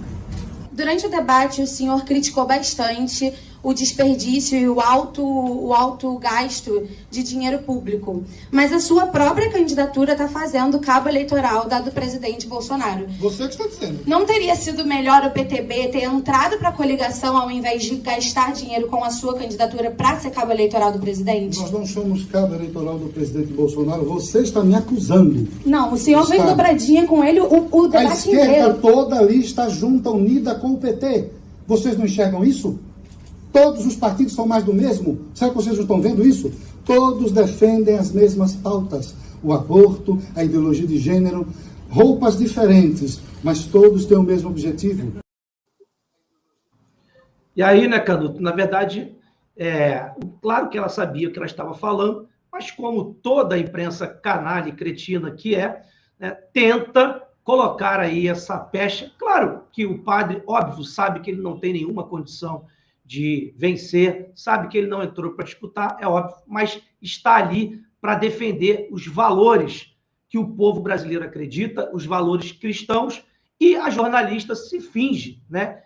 Durante o debate, o senhor criticou bastante o desperdício e o alto gasto de dinheiro público. Mas a sua própria candidatura está fazendo cabo eleitoral dado o presidente Bolsonaro. Você que está dizendo. Não teria sido melhor o PTB ter entrado para a coligação ao invés de gastar dinheiro com a sua candidatura para ser cabo eleitoral do presidente? Nós não somos cabo eleitoral do presidente Bolsonaro. Você está me acusando. Não, o senhor vem dobradinha com ele o debate A esquerda inteiro. toda ali está junta, unida com o PT. Vocês não enxergam isso? Todos os partidos são mais do mesmo? Será que vocês não estão vendo isso? Todos defendem as mesmas pautas. O aborto, a ideologia de gênero, roupas diferentes, mas todos têm o mesmo objetivo. E aí, né, Canuto, na verdade, claro que ela sabia o que ela estava falando, mas como toda a imprensa canalha e cretina que é, né, tenta colocar aí essa pecha. Claro que o padre, óbvio, sabe que ele não tem nenhuma condição de vencer, sabe que ele não entrou para disputar, é óbvio, mas está ali para defender os valores que o povo brasileiro acredita, os valores cristãos, e a jornalista se finge, né?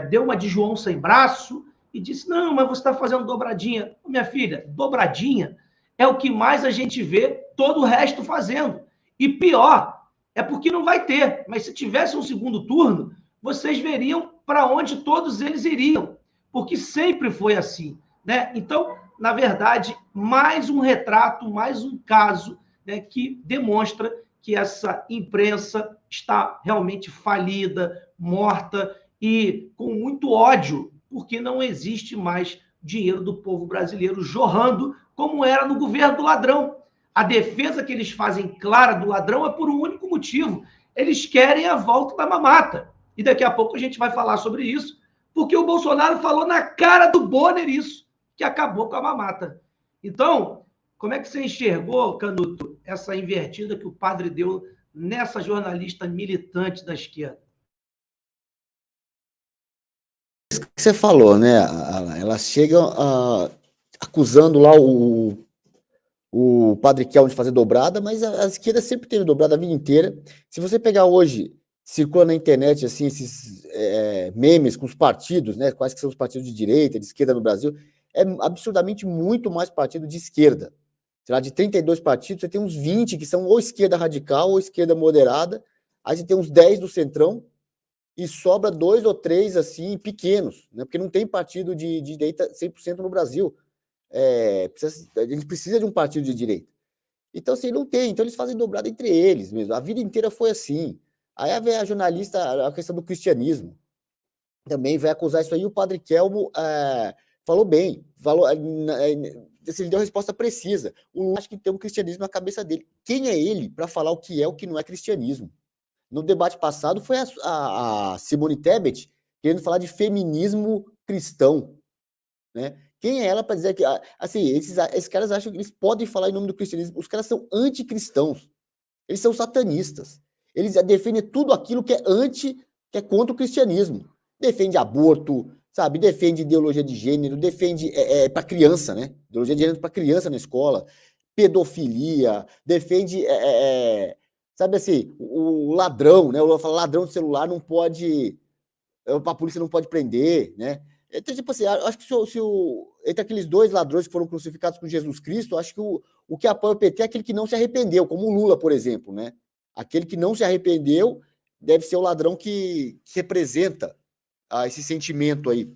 Deu uma de João sem braço e disse, não, mas você está fazendo dobradinha. Minha filha, dobradinha é o que mais a gente vê todo o resto fazendo. E pior, é porque não vai ter, mas se tivesse um segundo turno, vocês veriam para onde todos eles iriam, porque sempre foi assim, né? Então, na verdade, mais um retrato, mais um caso, né, que demonstra que essa imprensa está realmente falida, morta e com muito ódio, porque não existe mais dinheiro do povo brasileiro jorrando como era no governo do ladrão. A defesa que eles fazem clara do ladrão é por um único motivo. Eles querem a volta da mamata. E daqui a pouco a gente vai falar sobre isso, porque o Bolsonaro falou na cara do Bonner isso, que acabou com a mamata. Então, como é que você enxergou, Canuto, essa invertida que o padre deu nessa jornalista militante da esquerda? Isso que você falou, né? Ela chega acusando lá o padre Kelmo de fazer dobrada, mas a esquerda sempre teve dobrada a vida inteira. Se você pegar hoje, circula na internet assim, esses memes com os partidos, né? Quais que são os partidos de direita, de esquerda no Brasil, é absurdamente muito mais partido de esquerda. Sei lá, de 32 partidos, você tem uns 20 que são ou esquerda radical ou esquerda moderada, aí você tem uns 10 do centrão, e sobra 2 ou 3, assim, pequenos, né? Porque não tem partido de direita 100% no Brasil. A gente precisa de um partido de direita. Então, assim, não tem. Então, eles fazem dobrada entre eles mesmo. A vida inteira foi assim. Aí vem a jornalista, a questão do cristianismo. Também vai acusar isso aí. O padre Kelmo falou bem. Ele deu a resposta precisa. O Lula acha que tem um cristianismo na cabeça dele. Quem é ele para falar o que é o que não é cristianismo? No debate passado foi a Simone Tebet querendo falar de feminismo cristão, né? Quem é ela para dizer que, assim, esses caras acham que eles podem falar em nome do cristianismo? Os caras são anticristãos, eles são satanistas, eles defendem tudo aquilo que é contra o cristianismo. Defende aborto, sabe? Defende ideologia de gênero, defende para criança, né? Ideologia de gênero para criança na escola, pedofilia, defende sabe assim, o ladrão, né? Eu falo, ladrão de celular não pode, a polícia não pode prender, né? Então, tipo assim, acho que entre aqueles 2 ladrões que foram crucificados com Jesus Cristo, acho que o que apoia o PT é aquele que não se arrependeu, como o Lula, por exemplo, né? Aquele que não se arrependeu deve ser o ladrão que representa esse sentimento aí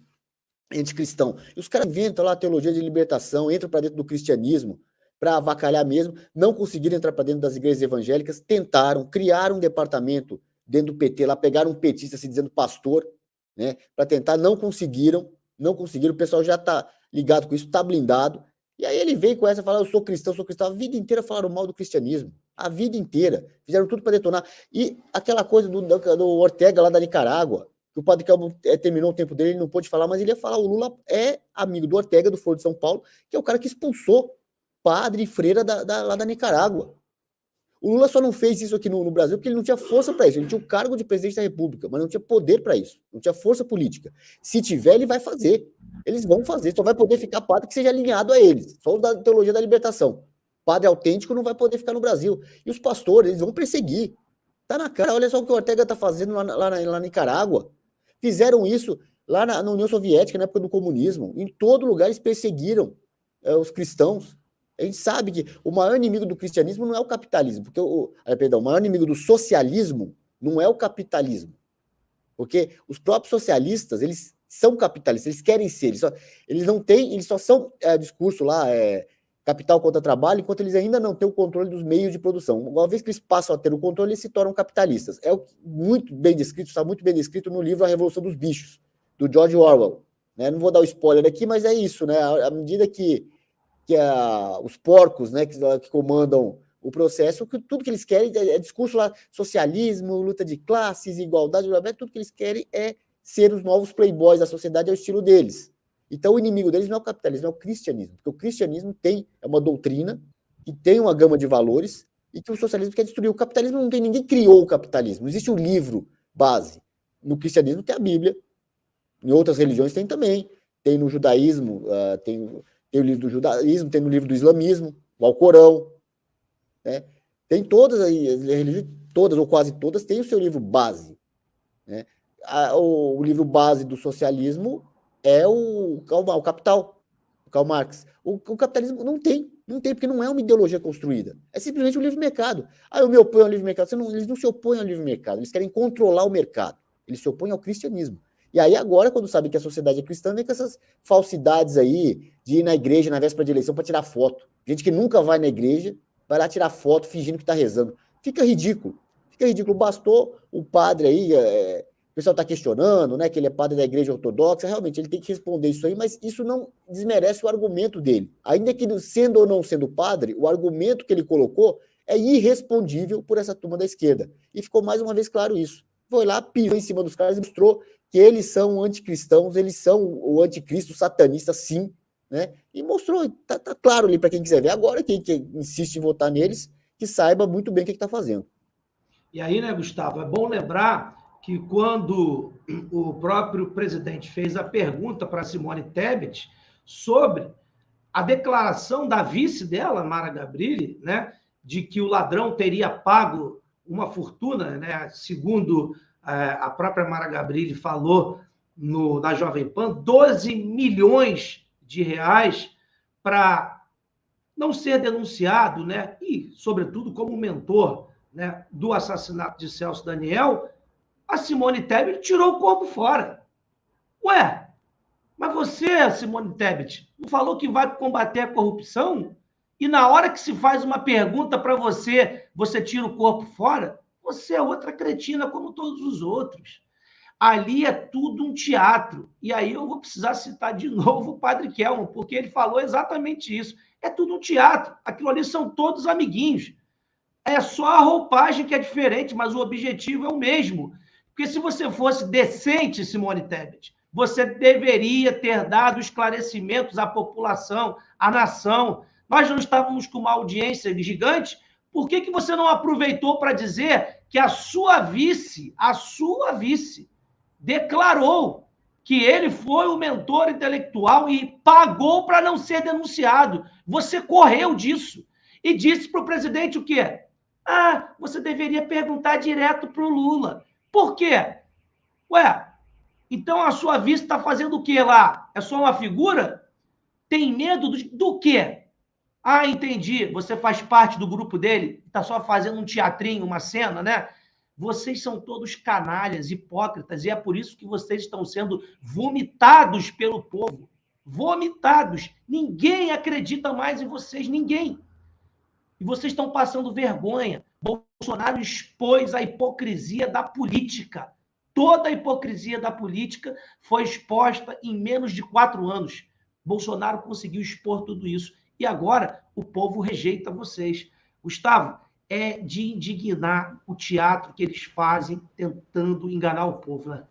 anticristão. E os caras inventam lá a teologia de libertação, entram para dentro do cristianismo, para avacalhar mesmo, não conseguiram entrar para dentro das igrejas evangélicas, tentaram, criaram um departamento dentro do PT, lá pegaram um petista se dizendo pastor, né, para tentar, não conseguiram, o pessoal já está ligado com isso, está blindado, e aí ele vem com essa, fala, eu sou cristão, a vida inteira falaram mal do cristianismo, a vida inteira, fizeram tudo para detonar, e aquela coisa do Ortega lá da Nicarágua, que o Padre Kelmo terminou o tempo dele, ele não pôde falar, mas ele ia falar, o Lula é amigo do Ortega, do Foro de São Paulo, que é o cara que expulsou padre e freira lá da Nicarágua. O Lula só não fez isso aqui no Brasil porque ele não tinha força para isso. Ele tinha o cargo de presidente da República, mas não tinha poder para isso. Não tinha força política. Se tiver, ele vai fazer. Eles vão fazer. Só vai poder ficar padre que seja alinhado a eles. Só os da teologia da libertação. Padre autêntico não vai poder ficar no Brasil. E os pastores, eles vão perseguir. Tá na cara. Olha só o que o Ortega tá fazendo lá na Nicarágua. Fizeram isso lá na União Soviética, na época do comunismo. Em todo lugar eles perseguiram os cristãos. A gente sabe que o maior inimigo do cristianismo não é o capitalismo, porque o maior inimigo do socialismo não é o capitalismo, porque os próprios socialistas, eles são capitalistas, eles querem ser, eles só são discurso lá, capital contra trabalho, enquanto eles ainda não têm o controle dos meios de produção. Uma vez que eles passam a ter o controle, eles se tornam capitalistas. É muito bem descrito, está muito bem descrito no livro A Revolução dos Bichos, do George Orwell. Né? Não vou dar o spoiler aqui, mas é isso, né? À medida que os porcos, né, que comandam o processo, tudo que eles querem é discurso lá, socialismo, luta de classes, igualdade, tudo que eles querem é ser os novos playboys da sociedade ao estilo deles. Então, o inimigo deles não é o capitalismo, é o cristianismo, porque o cristianismo é uma doutrina que tem uma gama de valores e que o socialismo quer destruir. O capitalismo não tem, ninguém criou o capitalismo, não existe um livro base. No cristianismo tem a Bíblia, em outras religiões tem também, tem no judaísmo, tem o livro do judaísmo, tem no livro do islamismo, o Alcorão, né? Tem todas as religiões, todas ou quase todas, tem o seu livro base, né? O livro base do socialismo é o Capital, o Karl Marx. O capitalismo não tem, porque não é uma ideologia construída. É simplesmente um livre-mercado. Eu me oponho ao livre-mercado. Eles não se opõem ao livre-mercado, eles querem controlar o mercado. Eles se opõem ao cristianismo. E aí agora, quando sabem que a sociedade é cristã, vem com essas falsidades aí de ir na igreja na véspera de eleição para tirar foto. Gente que nunca vai na igreja, vai lá tirar foto fingindo que está rezando. Fica ridículo. Bastou o padre aí, o pessoal está questionando, né, que ele é padre da igreja ortodoxa, realmente ele tem que responder isso aí, mas isso não desmerece o argumento dele. Ainda que sendo ou não sendo padre, o argumento que ele colocou é irrespondível por essa turma da esquerda. E ficou mais uma vez claro isso. Foi lá, pisou em cima dos caras e mostrou que eles são anticristãos, eles são o anticristo satanista, sim, né? E mostrou, tá claro ali para quem quiser ver. Agora, quem insiste em votar neles, que saiba muito bem o que está fazendo. E aí, né, Gustavo, é bom lembrar que quando o próprio presidente fez a pergunta para Simone Tebet sobre a declaração da vice dela, Mara Gabrilli, né, de que o ladrão teria pago uma fortuna, né, segundo a própria Mara Gabrilli falou na Jovem Pan, 12 milhões de reais para não ser denunciado, né, e, sobretudo, como mentor, né, do assassinato de Celso Daniel, a Simone Tebet tirou o corpo fora. Ué, mas você, Simone Tebet, não falou que vai combater a corrupção? E na hora que se faz uma pergunta para você, você tira o corpo fora? Você é outra cretina como todos os outros. Ali é tudo um teatro. E aí eu vou precisar citar de novo o Padre Kelmo, porque ele falou exatamente isso. É tudo um teatro. Aquilo ali são todos amiguinhos. É só a roupagem que é diferente, mas o objetivo é o mesmo. Porque se você fosse decente, Simone Tebet, você deveria ter dado esclarecimentos à população, à nação. Nós não estávamos com uma audiência gigante. Por que você não aproveitou para dizer que a sua vice, declarou que ele foi o mentor intelectual e pagou para não ser denunciado? Você correu disso e disse para o presidente o quê? Você deveria perguntar direto para o Lula. Por quê? Ué, então a sua vice está fazendo o quê lá? É só uma figura? Tem medo do quê? Entendi. Você faz parte do grupo dele, está só fazendo um teatrinho, uma cena, né? Vocês são todos canalhas, hipócritas, e é por isso que vocês estão sendo vomitados pelo povo. Vomitados. Ninguém acredita mais em vocês, ninguém. E vocês estão passando vergonha. Bolsonaro expôs a hipocrisia da política. Toda a hipocrisia da política foi exposta em menos de 4 anos. Bolsonaro conseguiu expor tudo isso. E agora o povo rejeita vocês. Gustavo, é de indignar o teatro que eles fazem tentando enganar o povo, né?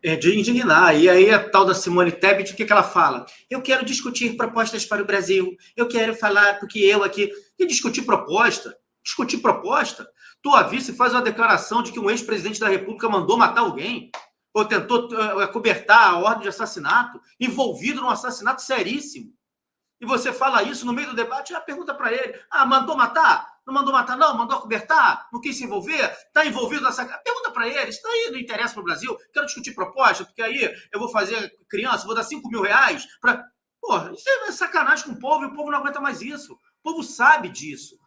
É de indignar. E aí a tal da Simone Tebet, o que ela fala? Eu quero discutir propostas para o Brasil. Eu quero falar, porque eu aqui... E discutir proposta? Discutir proposta? Tua vice faz uma declaração de que um ex-presidente da República mandou matar alguém, ou tentou acobertar a ordem de assassinato, envolvido num assassinato seríssimo. E você fala isso no meio do debate, pergunta para ele, mandou matar? Não mandou matar, não? Mandou acobertar? Não quis se envolver? Está envolvido nessa... Pergunta para ele, isso daí não interessa para o Brasil? Quero discutir proposta, porque aí eu vou fazer criança, vou dar R$5.000 para... Porra, isso é sacanagem com o povo, e o povo não aguenta mais isso. O povo sabe disso.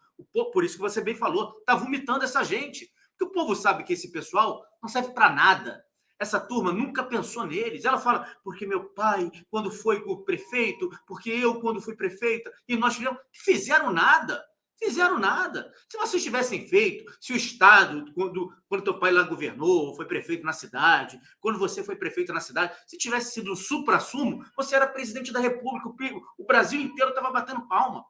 Por isso que você bem falou, está vomitando essa gente. Porque o povo sabe que esse pessoal não serve para nada. Essa turma nunca pensou neles. Ela fala, porque meu pai, quando foi o prefeito, porque eu, quando fui prefeita, e nós fizemos... Fizeram nada. Fizeram nada. Se vocês tivessem feito, se o Estado, quando teu pai lá governou, foi prefeito na cidade, quando você foi prefeito na cidade, se tivesse sido o supra-sumo, você era presidente da República, o Brasil inteiro estava batendo palma.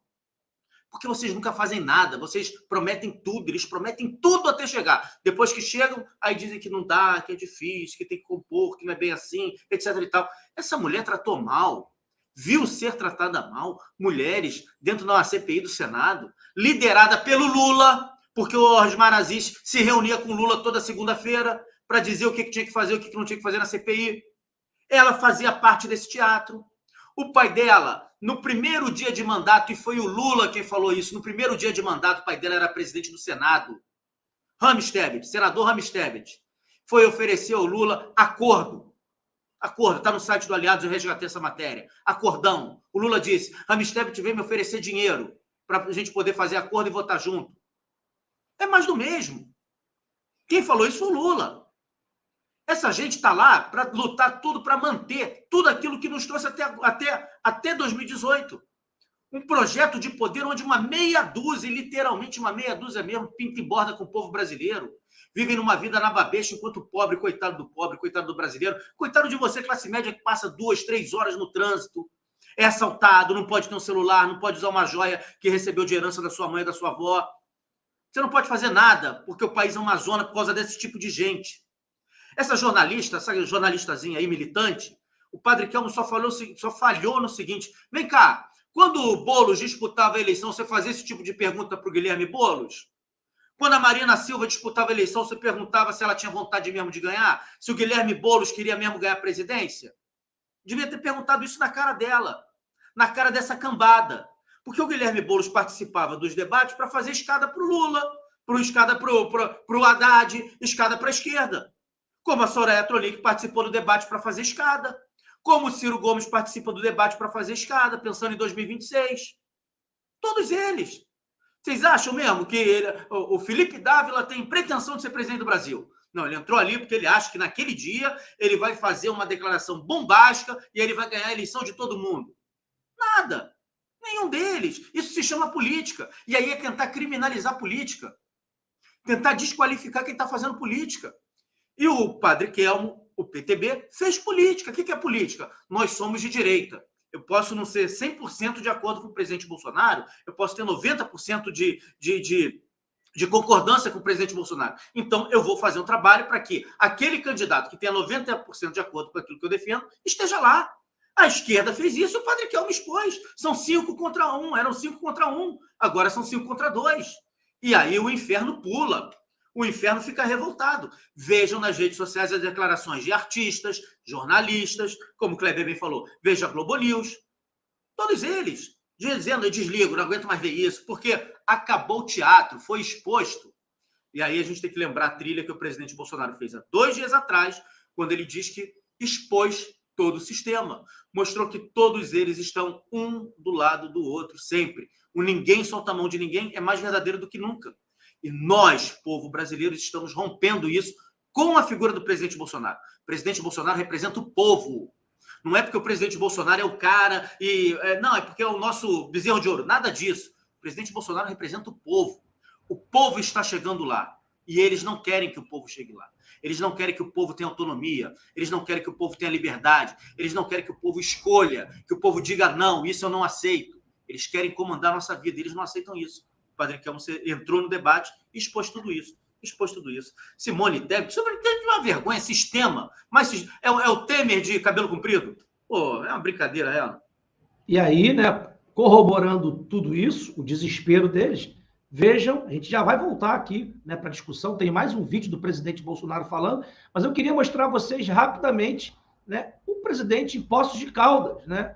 Porque vocês nunca fazem nada, vocês prometem tudo, eles prometem tudo até chegar. Depois que chegam, aí dizem que não dá, que é difícil, que tem que compor, que não é bem assim, etc. e tal. Essa mulher tratou mal, viu ser tratada mal, mulheres dentro de uma CPI do Senado, liderada pelo Lula, porque o Osmar Aziz se reunia com o Lula toda segunda-feira para dizer o que tinha que fazer, o que não tinha que fazer na CPI. Ela fazia parte desse teatro. O pai dela, no primeiro dia de mandato, e foi o Lula quem falou isso, no primeiro dia de mandato, o pai dela era presidente do Senado, Rames Tebet, senador Rames Tebet, foi oferecer ao Lula acordo, está no site do Aliados, eu resgatei essa matéria, acordão. O Lula disse, Rames Tebet veio me oferecer dinheiro para a gente poder fazer acordo e votar junto. É mais do mesmo. Quem falou isso foi o Lula. Essa gente está lá para lutar tudo, para manter tudo aquilo que nos trouxe até 2018. Um projeto de poder onde uma meia dúzia, literalmente uma meia dúzia mesmo, pinta e borda com o povo brasileiro. Vivem numa vida na babecha enquanto pobre, coitado do brasileiro. Coitado de você, classe média, que passa 2, 3 horas no trânsito, é assaltado, não pode ter um celular, não pode usar uma joia que recebeu de herança da sua mãe e da sua avó. Você não pode fazer nada, porque o país é uma zona por causa desse tipo de gente. Essa jornalista, essa jornalistazinha aí, militante, o Padre Kelmo só falhou no seguinte, vem cá, quando o Boulos disputava a eleição, você fazia esse tipo de pergunta para o Guilherme Boulos? Quando a Marina Silva disputava a eleição, você perguntava se ela tinha vontade mesmo de ganhar? Se o Guilherme Boulos queria mesmo ganhar a presidência? Devia ter perguntado isso na cara dela, na cara dessa cambada. Porque o Guilherme Boulos participava dos debates para fazer escada para o Lula, escada para o Haddad, escada para a esquerda. Como a Soraya Tronic participou do debate para fazer escada, como o Ciro Gomes participa do debate para fazer escada, pensando em 2026. Todos eles. Vocês acham mesmo que o Felipe Dávila tem pretensão de ser presidente do Brasil? Não, ele entrou ali porque ele acha que naquele dia ele vai fazer uma declaração bombástica e ele vai ganhar a eleição de todo mundo. Nada. Nenhum deles. Isso se chama política. E aí é tentar criminalizar a política. Tentar desqualificar quem está fazendo política. E o Padre Kelmo, o PTB, fez política. O que é política? Nós somos de direita. Eu posso não ser 100% de acordo com o presidente Bolsonaro, eu posso ter 90% de concordância com o presidente Bolsonaro. Então, eu vou fazer um trabalho para que aquele candidato que tenha 90% de acordo com aquilo que eu defendo esteja lá. A esquerda fez isso, o Padre Kelmo expôs. São 5 contra 1, eram 5 contra 1, agora são 5 contra 2. E aí o inferno pula. O inferno fica revoltado. Vejam nas redes sociais as declarações de artistas, jornalistas, como o Kleber bem falou, veja a Globo News, todos eles dizendo, eu desligo, não aguento mais ver isso, porque acabou o teatro, foi exposto. E aí a gente tem que lembrar a trilha que o presidente Bolsonaro fez há 2 dias atrás, quando ele diz que expôs todo o sistema. Mostrou que todos eles estão um do lado do outro, sempre. O ninguém solta a mão de ninguém é mais verdadeiro do que nunca. E nós, povo brasileiro, estamos rompendo isso com a figura do presidente Bolsonaro. O presidente Bolsonaro representa o povo. Não é porque o presidente Bolsonaro é o cara e... não, é porque é o nosso bezerro de ouro. Nada disso. O presidente Bolsonaro representa o povo. O povo está chegando lá. E eles não querem que o povo chegue lá. Eles não querem que o povo tenha autonomia. Eles não querem que o povo tenha liberdade. Eles não querem que o povo escolha, que o povo diga não, isso eu não aceito. Eles querem comandar a nossa vida. Eles não aceitam isso. O Padre Kelmo entrou no debate e expôs tudo isso. Simone Tebet, é uma vergonha, sistema. Mas é o Temer de cabelo comprido? Pô, é uma brincadeira ela. E aí, né, corroborando tudo isso, o desespero deles, vejam, a gente já vai voltar aqui, né, para a discussão, tem mais um vídeo do presidente Bolsonaro falando, mas eu queria mostrar a vocês rapidamente, né, o presidente em Poços de Caldas, né,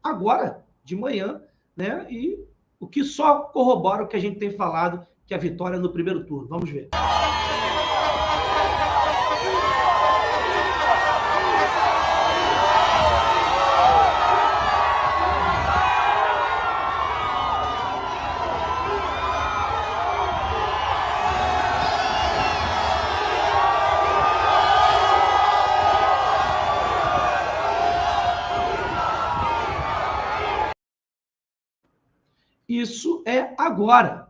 agora, de manhã, né, e o que só corrobora o que a gente tem falado, que é a vitória no primeiro turno. Vamos ver. Isso é agora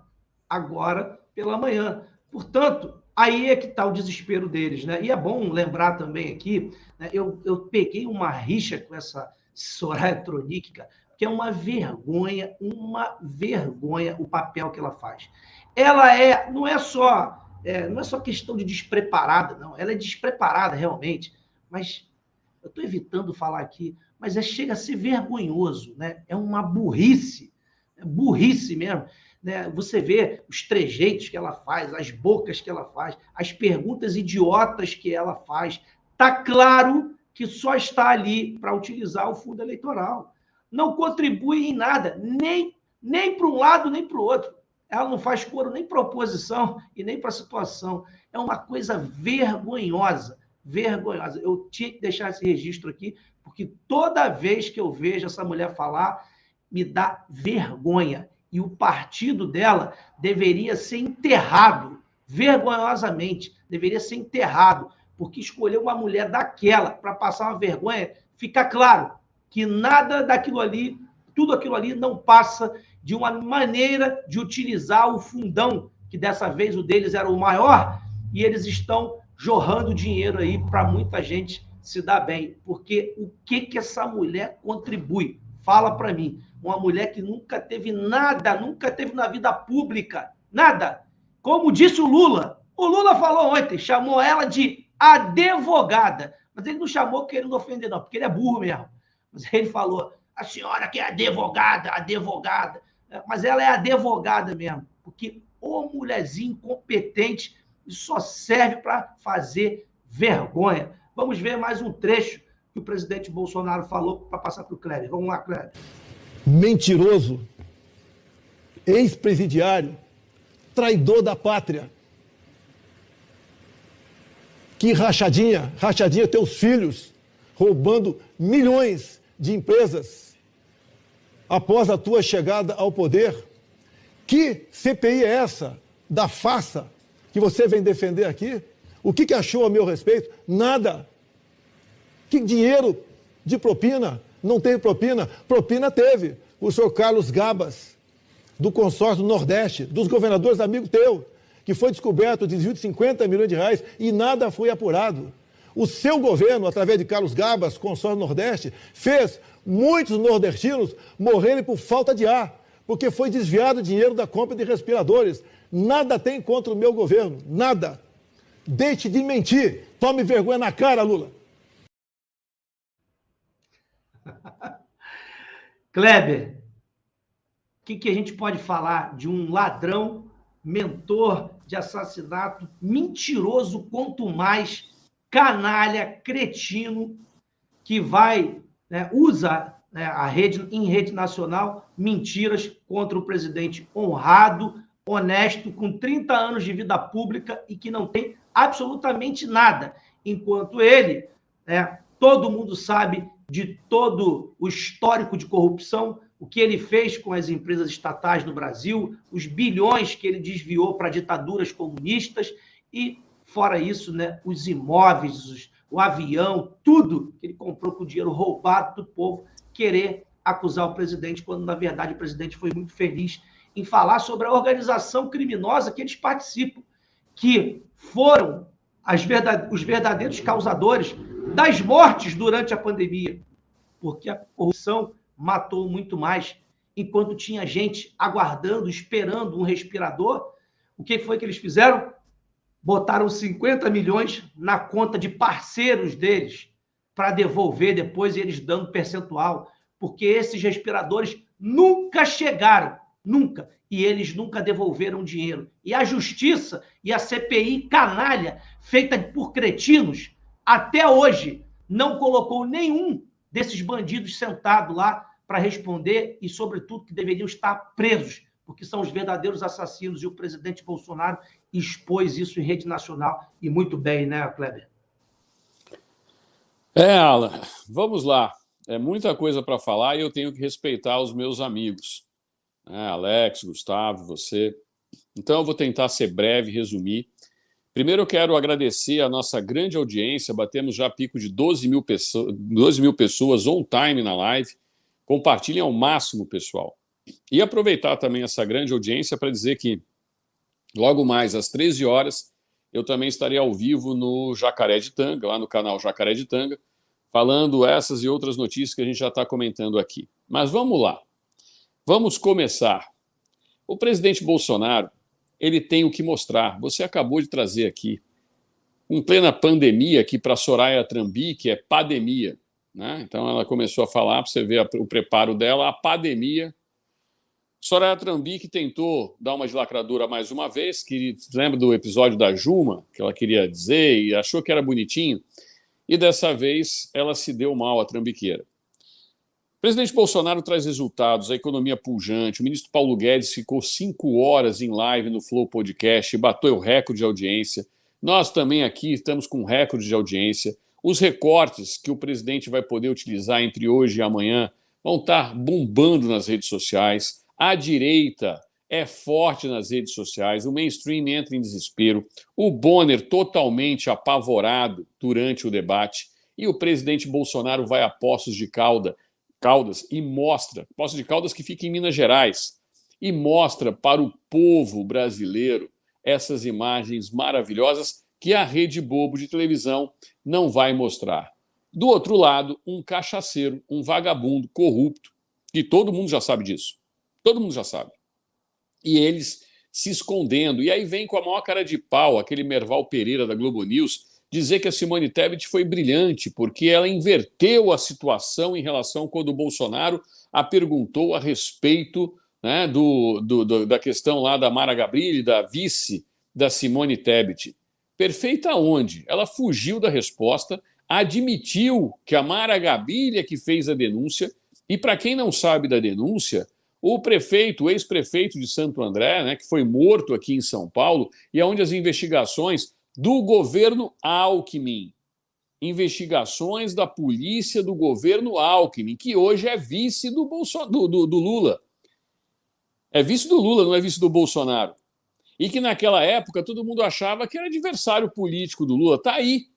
pela manhã. Portanto, aí é que está o desespero deles, né? E é bom lembrar também aqui, né, eu peguei uma rixa com essa Soraya Tronic, que é uma vergonha o papel que ela faz. Ela não é só questão de despreparada, não. Ela é despreparada realmente, mas eu estou evitando falar aqui, mas chega a ser vergonhoso, né? É uma burrice mesmo, né? Você vê os trejeitos que ela faz, as bocas que ela faz, as perguntas idiotas que ela faz. Tá claro que só está ali para utilizar o fundo eleitoral. Não contribui em nada, nem para um lado nem para o outro. Ela não faz coro nem para a oposição e nem para a situação. É uma coisa vergonhosa. Eu tinha que deixar esse registro aqui, porque toda vez que eu vejo essa mulher falar, me dá vergonha. E o partido dela deveria ser enterrado, vergonhosamente, deveria ser enterrado, porque escolheu uma mulher daquela para passar uma vergonha. Fica claro que nada daquilo ali, tudo aquilo ali não passa de uma maneira de utilizar o fundão, que dessa vez o deles era o maior, e eles estão jorrando dinheiro aí para muita gente se dar bem. Porque o que essa mulher contribui? Fala para mim. Uma mulher que nunca teve nada, nunca teve na vida pública, nada. Como disse o Lula falou ontem, chamou ela de advogada, mas ele não chamou querendo ofender, não, porque ele é burro mesmo. Mas ele falou, a senhora que é advogada, mas ela é advogada mesmo, porque ô mulherzinha incompetente, só serve para fazer vergonha. Vamos ver mais um trecho que o presidente Bolsonaro falou para passar para o Kleber. Vamos lá, Kleber. Mentiroso, ex-presidiário, traidor da pátria. Que rachadinha teus filhos, roubando milhões de empresas após a tua chegada ao poder. Que CPI é essa da farsa que você vem defender aqui? O que achou a meu respeito? Nada. Que dinheiro de propina? Não teve propina? Propina teve. O senhor Carlos Gabas, do consórcio do Nordeste, dos governadores amigos teu, que foi descoberto desvio de 50 milhões de reais e nada foi apurado. O seu governo, através de Carlos Gabas, consórcio do Nordeste, fez muitos nordestinos morrerem por falta de ar, porque foi desviado dinheiro da compra de respiradores. Nada tem contra o meu governo, nada. Deixe de mentir. Tome vergonha na cara, Lula. Kleber, o que a gente pode falar de um ladrão, mentor de assassinato, mentiroso quanto mais, canalha, cretino, que vai, né, usa, né, em rede nacional mentiras contra o presidente honrado, honesto, com 30 anos de vida pública e que não tem absolutamente nada, enquanto ele, né, todo mundo sabe de todo o histórico de corrupção, o que ele fez com as empresas estatais no Brasil, os bilhões que ele desviou para ditaduras comunistas e, fora isso, né, os imóveis, o avião, tudo que ele comprou com dinheiro roubado do povo, querer acusar o presidente, quando, na verdade, o presidente foi muito feliz em falar sobre a organização criminosa que eles participam, que foram os verdadeiros causadores das mortes durante a pandemia, porque a corrupção matou muito mais. Enquanto tinha gente aguardando, esperando um respirador, o que foi que eles fizeram? Botaram 50 milhões na conta de parceiros deles para devolver depois, eles dando percentual, porque esses respiradores nunca chegaram, nunca, e eles nunca devolveram dinheiro. E a justiça e a CPI canalha, feita por cretinos, até hoje não colocou nenhum desses bandidos sentado lá para responder e, sobretudo, que deveriam estar presos, porque são os verdadeiros assassinos, e o presidente Bolsonaro expôs isso em rede nacional, e muito bem, né, Kleber? Alan, vamos lá. É muita coisa para falar e eu tenho que respeitar os meus amigos. Alex, Gustavo, você. Então eu vou tentar ser breve, resumir. Primeiro eu quero agradecer a nossa grande audiência, batemos já pico de 12 mil pessoas on time na live. Compartilhem ao máximo, pessoal. E aproveitar também essa grande audiência para dizer que logo mais às 13 horas eu também estarei ao vivo no Jacaré de Tanga, lá no canal Jacaré de Tanga, falando essas e outras notícias que a gente já está comentando aqui. Mas vamos lá. Vamos começar. O presidente Bolsonaro, ele tem o que mostrar. Você acabou de trazer aqui, em plena pandemia, aqui para Soraya Trambique, é pandemia, né? Então ela começou a falar, para você ver o preparo dela, a pandemia. Soraya Trambique tentou dar uma de lacradora mais uma vez, que lembra do episódio da Juma, que ela queria dizer e achou que era bonitinho, e dessa vez ela se deu mal, a trambiqueira. O presidente Bolsonaro traz resultados, a economia pujante, o ministro Paulo Guedes ficou 5 horas em live no Flow Podcast, bateu o recorde de audiência, nós também aqui estamos com recorde de audiência, os recortes que o presidente vai poder utilizar entre hoje e amanhã vão estar bombando nas redes sociais, a direita é forte nas redes sociais, o mainstream entra em desespero, o Bonner totalmente apavorado durante o debate, e o presidente Bolsonaro vai a Poços de Caldas e mostra, Poços de Caldas que fica em Minas Gerais, e mostra para o povo brasileiro essas imagens maravilhosas que a Rede Globo de televisão não vai mostrar. Do outro lado, um cachaceiro, um vagabundo corrupto, que todo mundo já sabe disso. Todo mundo já sabe. E eles se escondendo. E aí vem com a maior cara de pau aquele Merval Pereira da Globo News dizer que a Simone Tebet foi brilhante porque ela inverteu a situação em relação quando o Bolsonaro a perguntou a respeito, né, da questão lá da Mara Gabrilli, da vice da Simone Tebet. Perfeita onde? Ela fugiu da resposta, admitiu que a Mara Gabrilli é que fez a denúncia, e para quem não sabe da denúncia, o prefeito, o ex-prefeito de Santo André, né, que foi morto aqui em São Paulo, e onde as investigações do governo Alckmin, investigações da polícia do governo Alckmin, que hoje é vice do Lula. É vice do Lula, não é vice do Bolsonaro. E que naquela época todo mundo achava que era adversário político do Lula. Está aí.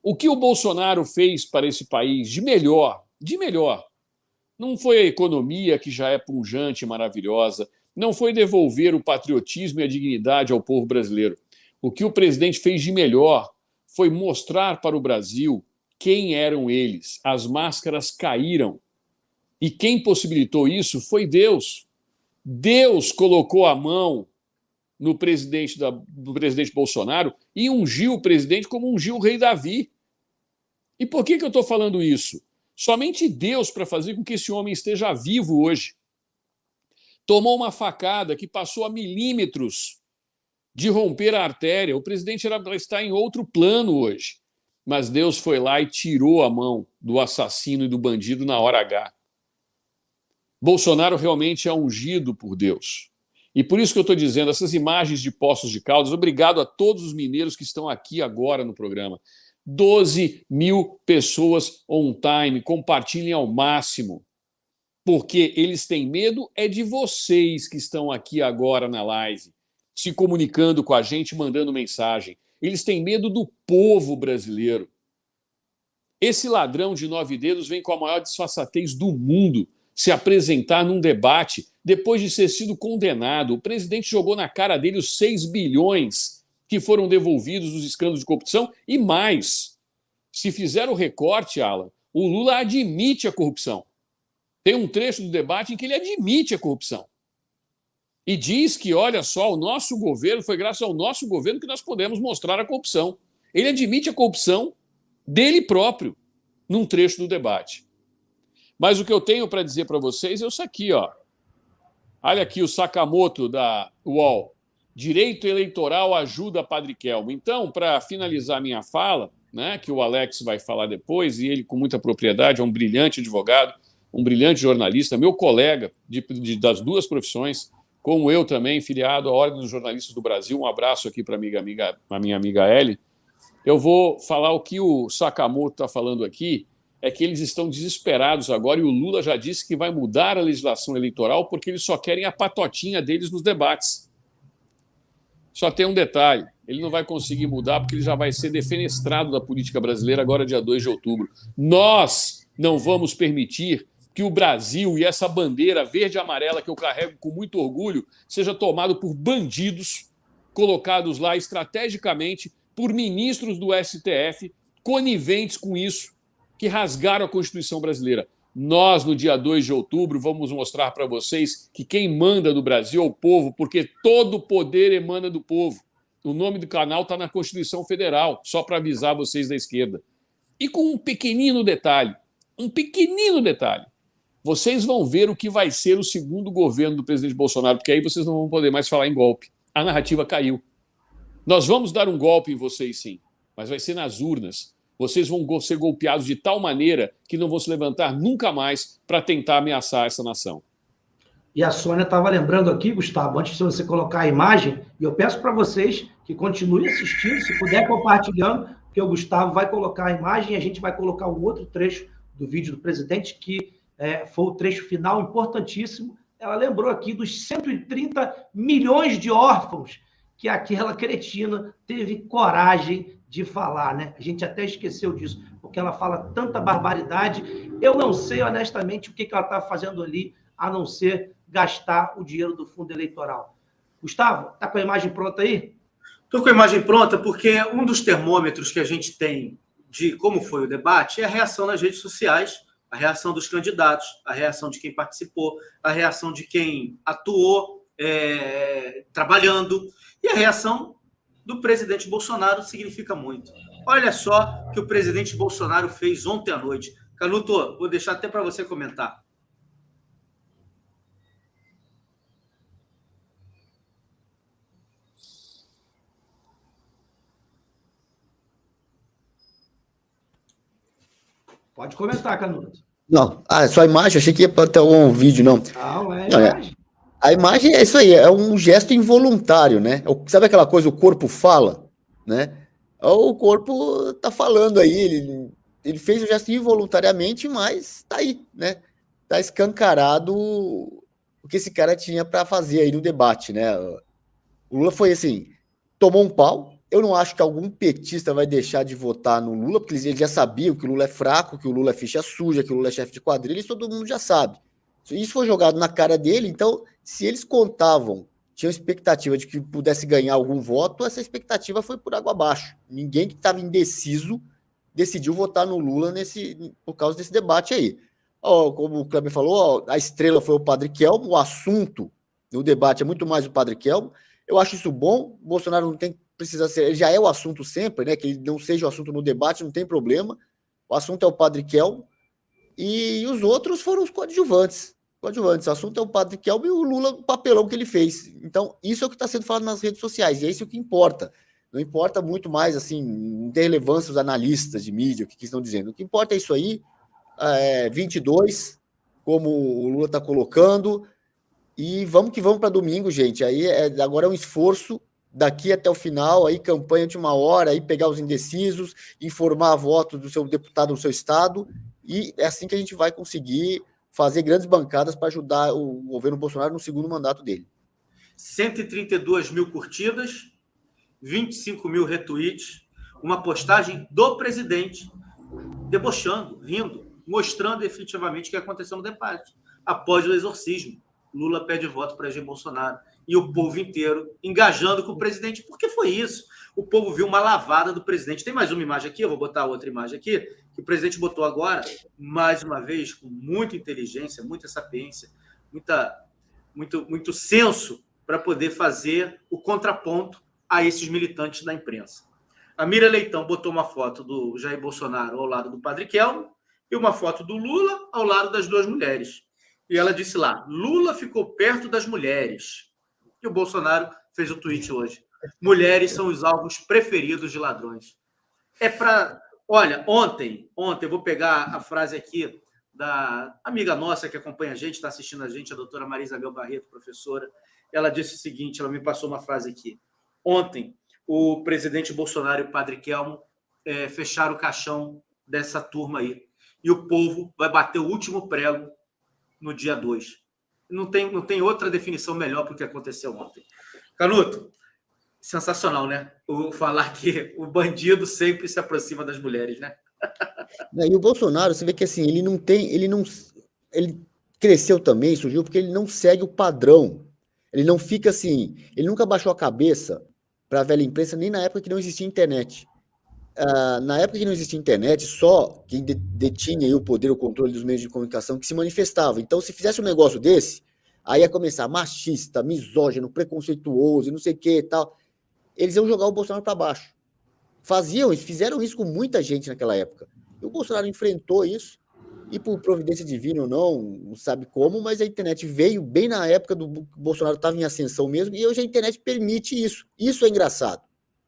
O que o Bolsonaro fez para esse país de melhor, não foi a economia, que já é pujante e maravilhosa, não foi devolver o patriotismo e a dignidade ao povo brasileiro. O que o presidente fez de melhor foi mostrar para o Brasil quem eram eles. As máscaras caíram. E quem possibilitou isso foi Deus. Deus colocou a mão no presidente do presidente Bolsonaro e ungiu o presidente como ungiu o rei Davi. E por que eu estou falando isso? Somente Deus para fazer com que esse homem esteja vivo hoje. Tomou uma facada que passou a milímetros de romper a artéria. O presidente era para estar em outro plano hoje. Mas Deus foi lá e tirou a mão do assassino e do bandido na hora H. Bolsonaro realmente é ungido por Deus. E por isso que eu estou dizendo, essas imagens de Poços de Caldas, obrigado a todos os mineiros que estão aqui agora no programa. 12 mil pessoas on time, compartilhem ao máximo, porque eles têm medo é de vocês que estão aqui agora na live, se comunicando com a gente, mandando mensagem. Eles têm medo do povo brasileiro. Esse ladrão de 9 dedos vem com a maior disfarçatez do mundo se apresentar num debate depois de ter sido condenado. O presidente jogou na cara dele os 6 bilhões que foram devolvidos dos escândalos de corrupção e mais. Se fizer o recorte, Alan, o Lula admite a corrupção. Tem um trecho do debate em que ele admite a corrupção. E diz que, olha só, o nosso governo, foi graças ao nosso governo que nós podemos mostrar a corrupção. Ele admite a corrupção dele próprio num trecho do debate. Mas o que eu tenho para dizer para vocês é isso aqui, ó. Olha aqui o Sakamoto da UOL. Direito eleitoral ajuda Padre Kelmo. Então, para finalizar minha fala, né, que o Alex vai falar depois, e ele com muita propriedade, é um brilhante advogado, um brilhante jornalista, meu colega das duas profissões, como eu também, filiado à Ordem dos Jornalistas do Brasil. Um abraço aqui para a minha amiga Ellie. Eu vou falar o que o Sakamoto está falando aqui, é que eles estão desesperados agora, e o Lula já disse que vai mudar a legislação eleitoral porque eles só querem a patotinha deles nos debates. Só tem um detalhe, ele não vai conseguir mudar porque ele já vai ser defenestrado da política brasileira agora dia 2 de outubro. Nós não vamos permitir que o Brasil e essa bandeira verde e amarela que eu carrego com muito orgulho seja tomado por bandidos colocados lá estrategicamente por ministros do STF, coniventes com isso, que rasgaram a Constituição brasileira. Nós, no dia 2 de outubro, vamos mostrar para vocês que quem manda no Brasil é o povo, porque todo poder emana do povo. O nome do canal está na Constituição Federal, só para avisar vocês da esquerda. E com um pequenino detalhe, vocês vão ver o que vai ser o segundo governo do presidente Bolsonaro, porque aí vocês não vão poder mais falar em golpe. A narrativa caiu. Nós vamos dar um golpe em vocês, sim, mas vai ser nas urnas. Vocês vão ser golpeados de tal maneira que não vão se levantar nunca mais para tentar ameaçar essa nação. E a Sônia estava lembrando aqui, Gustavo, antes de você colocar a imagem, e eu peço para vocês que continuem assistindo, se puder compartilhando, porque o Gustavo vai colocar a imagem e a gente vai colocar um outro trecho do vídeo do presidente, que foi o trecho final importantíssimo. Ela lembrou aqui dos 130 milhões de órfãos que aquela cretina teve coragem de falar, né? A gente até esqueceu disso, porque ela fala tanta barbaridade. Eu não sei, honestamente, o que ela está fazendo ali, a não ser gastar o dinheiro do fundo eleitoral. Gustavo, está com a imagem pronta aí? Estou com a imagem pronta porque um dos termômetros que a gente tem de como foi o debate é a reação nas redes sociais, a reação dos candidatos, a reação de quem participou, a reação de quem atuou trabalhando, e a reação do presidente Bolsonaro significa muito. Olha só o que o presidente Bolsonaro fez ontem à noite. Canuto, vou deixar até para você comentar. Pode comentar, Canuto. Não, só a imagem, achei que ia para ter um vídeo, não. Não, é a imagem. A imagem é isso aí, é um gesto involuntário, né? Sabe aquela coisa, o corpo fala, né? O corpo tá falando aí, ele fez o gesto involuntariamente, mas tá aí, né? Tá escancarado o que esse cara tinha para fazer aí no debate, né? O Lula foi assim, tomou um pau. Eu não acho que algum petista vai deixar de votar no Lula, porque eles já sabiam que o Lula é fraco, que o Lula é ficha suja, que o Lula é chefe de quadrilha, isso todo mundo já sabe. Isso foi jogado na cara dele, então, se eles contavam, tinham expectativa de que pudesse ganhar algum voto, essa expectativa foi por água abaixo. Ninguém que estava indeciso decidiu votar no Lula por causa desse debate aí. Como o Kleber falou, a estrela foi o Padre Kelmo, o assunto no debate é muito mais o Padre Kelmo. Eu acho isso bom, o Bolsonaro não precisa ser, ele já é o assunto sempre, né? Que ele não seja o assunto no debate, não tem problema. O assunto é o Padre Kelmo. E os outros foram os coadjuvantes. O assunto é o Padre Kelmo e o Lula, o papelão que ele fez. Então, isso é o que está sendo falado nas redes sociais, e é isso que importa. Não importa muito mais, assim, não tem relevância os analistas de mídia, o que estão dizendo. O que importa é isso aí, 22, como o Lula está colocando, e vamos que vamos para domingo, gente. Aí agora é um esforço daqui até o final, aí campanha de 1 hora, aí pegar os indecisos, informar a voto do seu deputado no seu estado, e é assim que a gente vai conseguir fazer grandes bancadas para ajudar o governo Bolsonaro no segundo mandato dele. 132 mil curtidas, 25 mil retweets, uma postagem do presidente debochando, rindo, mostrando efetivamente o que aconteceu no debate. após o exorcismo. Lula pede voto para Jair Bolsonaro. E o povo inteiro engajando com o presidente, porque foi isso. O povo viu uma lavada do presidente. Tem mais uma imagem aqui, eu vou botar outra imagem aqui, que o presidente botou agora, mais uma vez, com muita inteligência, muita sapiência, muito senso para poder fazer o contraponto a esses militantes da imprensa. A Mira Leitão botou uma foto do Jair Bolsonaro ao lado do Padre Kelmo e uma foto do Lula ao lado das duas mulheres. E ela disse lá, Lula ficou perto das mulheres. E o Bolsonaro fez o tweet hoje. Mulheres são os alvos preferidos de ladrões. Olha, ontem, eu vou pegar a frase aqui da amiga nossa que acompanha a gente, está assistindo a gente, a doutora Maria Isabel Barreto, professora. Ela disse o seguinte, ela me passou uma frase aqui. Ontem, o presidente Bolsonaro e o Padre Kelmo fecharam o caixão dessa turma aí. E o povo vai bater o último prego no dia 2. Não tem outra definição melhor para o que aconteceu ontem. Canuto, sensacional, né? Eu falar que o bandido sempre se aproxima das mulheres, né? E o Bolsonaro, você vê que assim, ele cresceu também, surgiu porque ele não segue o padrão. Ele não fica assim, ele nunca baixou a cabeça para a velha imprensa, nem na época que não existia internet. Na época que não existia internet, só quem detinha aí o poder, o controle dos meios de comunicação que se manifestava. Então, se fizesse um negócio desse, aí ia começar machista, misógino, preconceituoso, não sei o que e tal. Eles iam jogar o Bolsonaro para baixo. Fizeram isso com muita gente naquela época. E o Bolsonaro enfrentou isso, e por providência divina ou não sabe como, mas a internet veio bem na época do Bolsonaro estava em ascensão mesmo, e hoje a internet permite isso. Isso é engraçado.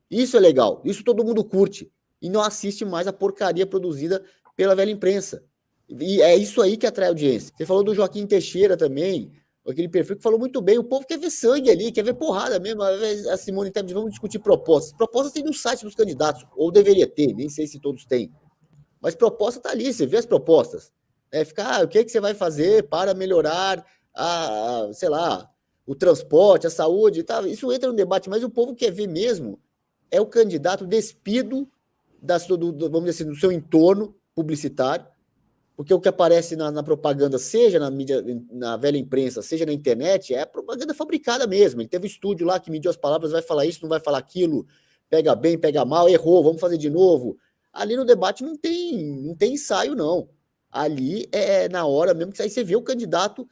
Isso é legal. Isso todo mundo curte. E não assiste mais a porcaria produzida pela velha imprensa. E é isso aí que atrai audiência. Você falou do Joaquim Teixeira também, aquele perfil que falou muito bem. O povo quer ver sangue ali, quer ver porrada mesmo. A Simone Tebet, vamos discutir propostas. Propostas tem no site dos candidatos, ou deveria ter, nem sei se todos têm. Mas proposta está ali, você vê as propostas. O que você vai fazer para melhorar sei lá, o transporte, a saúde e tal. Isso entra no debate, mas o povo quer ver mesmo é o candidato despido vamos dizer assim, do seu entorno publicitário, porque o que aparece na propaganda, seja na mídia, na velha imprensa, seja na internet, é propaganda fabricada mesmo. Ele teve um estúdio lá que mediu as palavras, vai falar isso, não vai falar aquilo, pega bem, pega mal, errou, vamos fazer de novo. Ali no debate não tem ensaio, não. Ali é na hora mesmo que aí você vê o candidato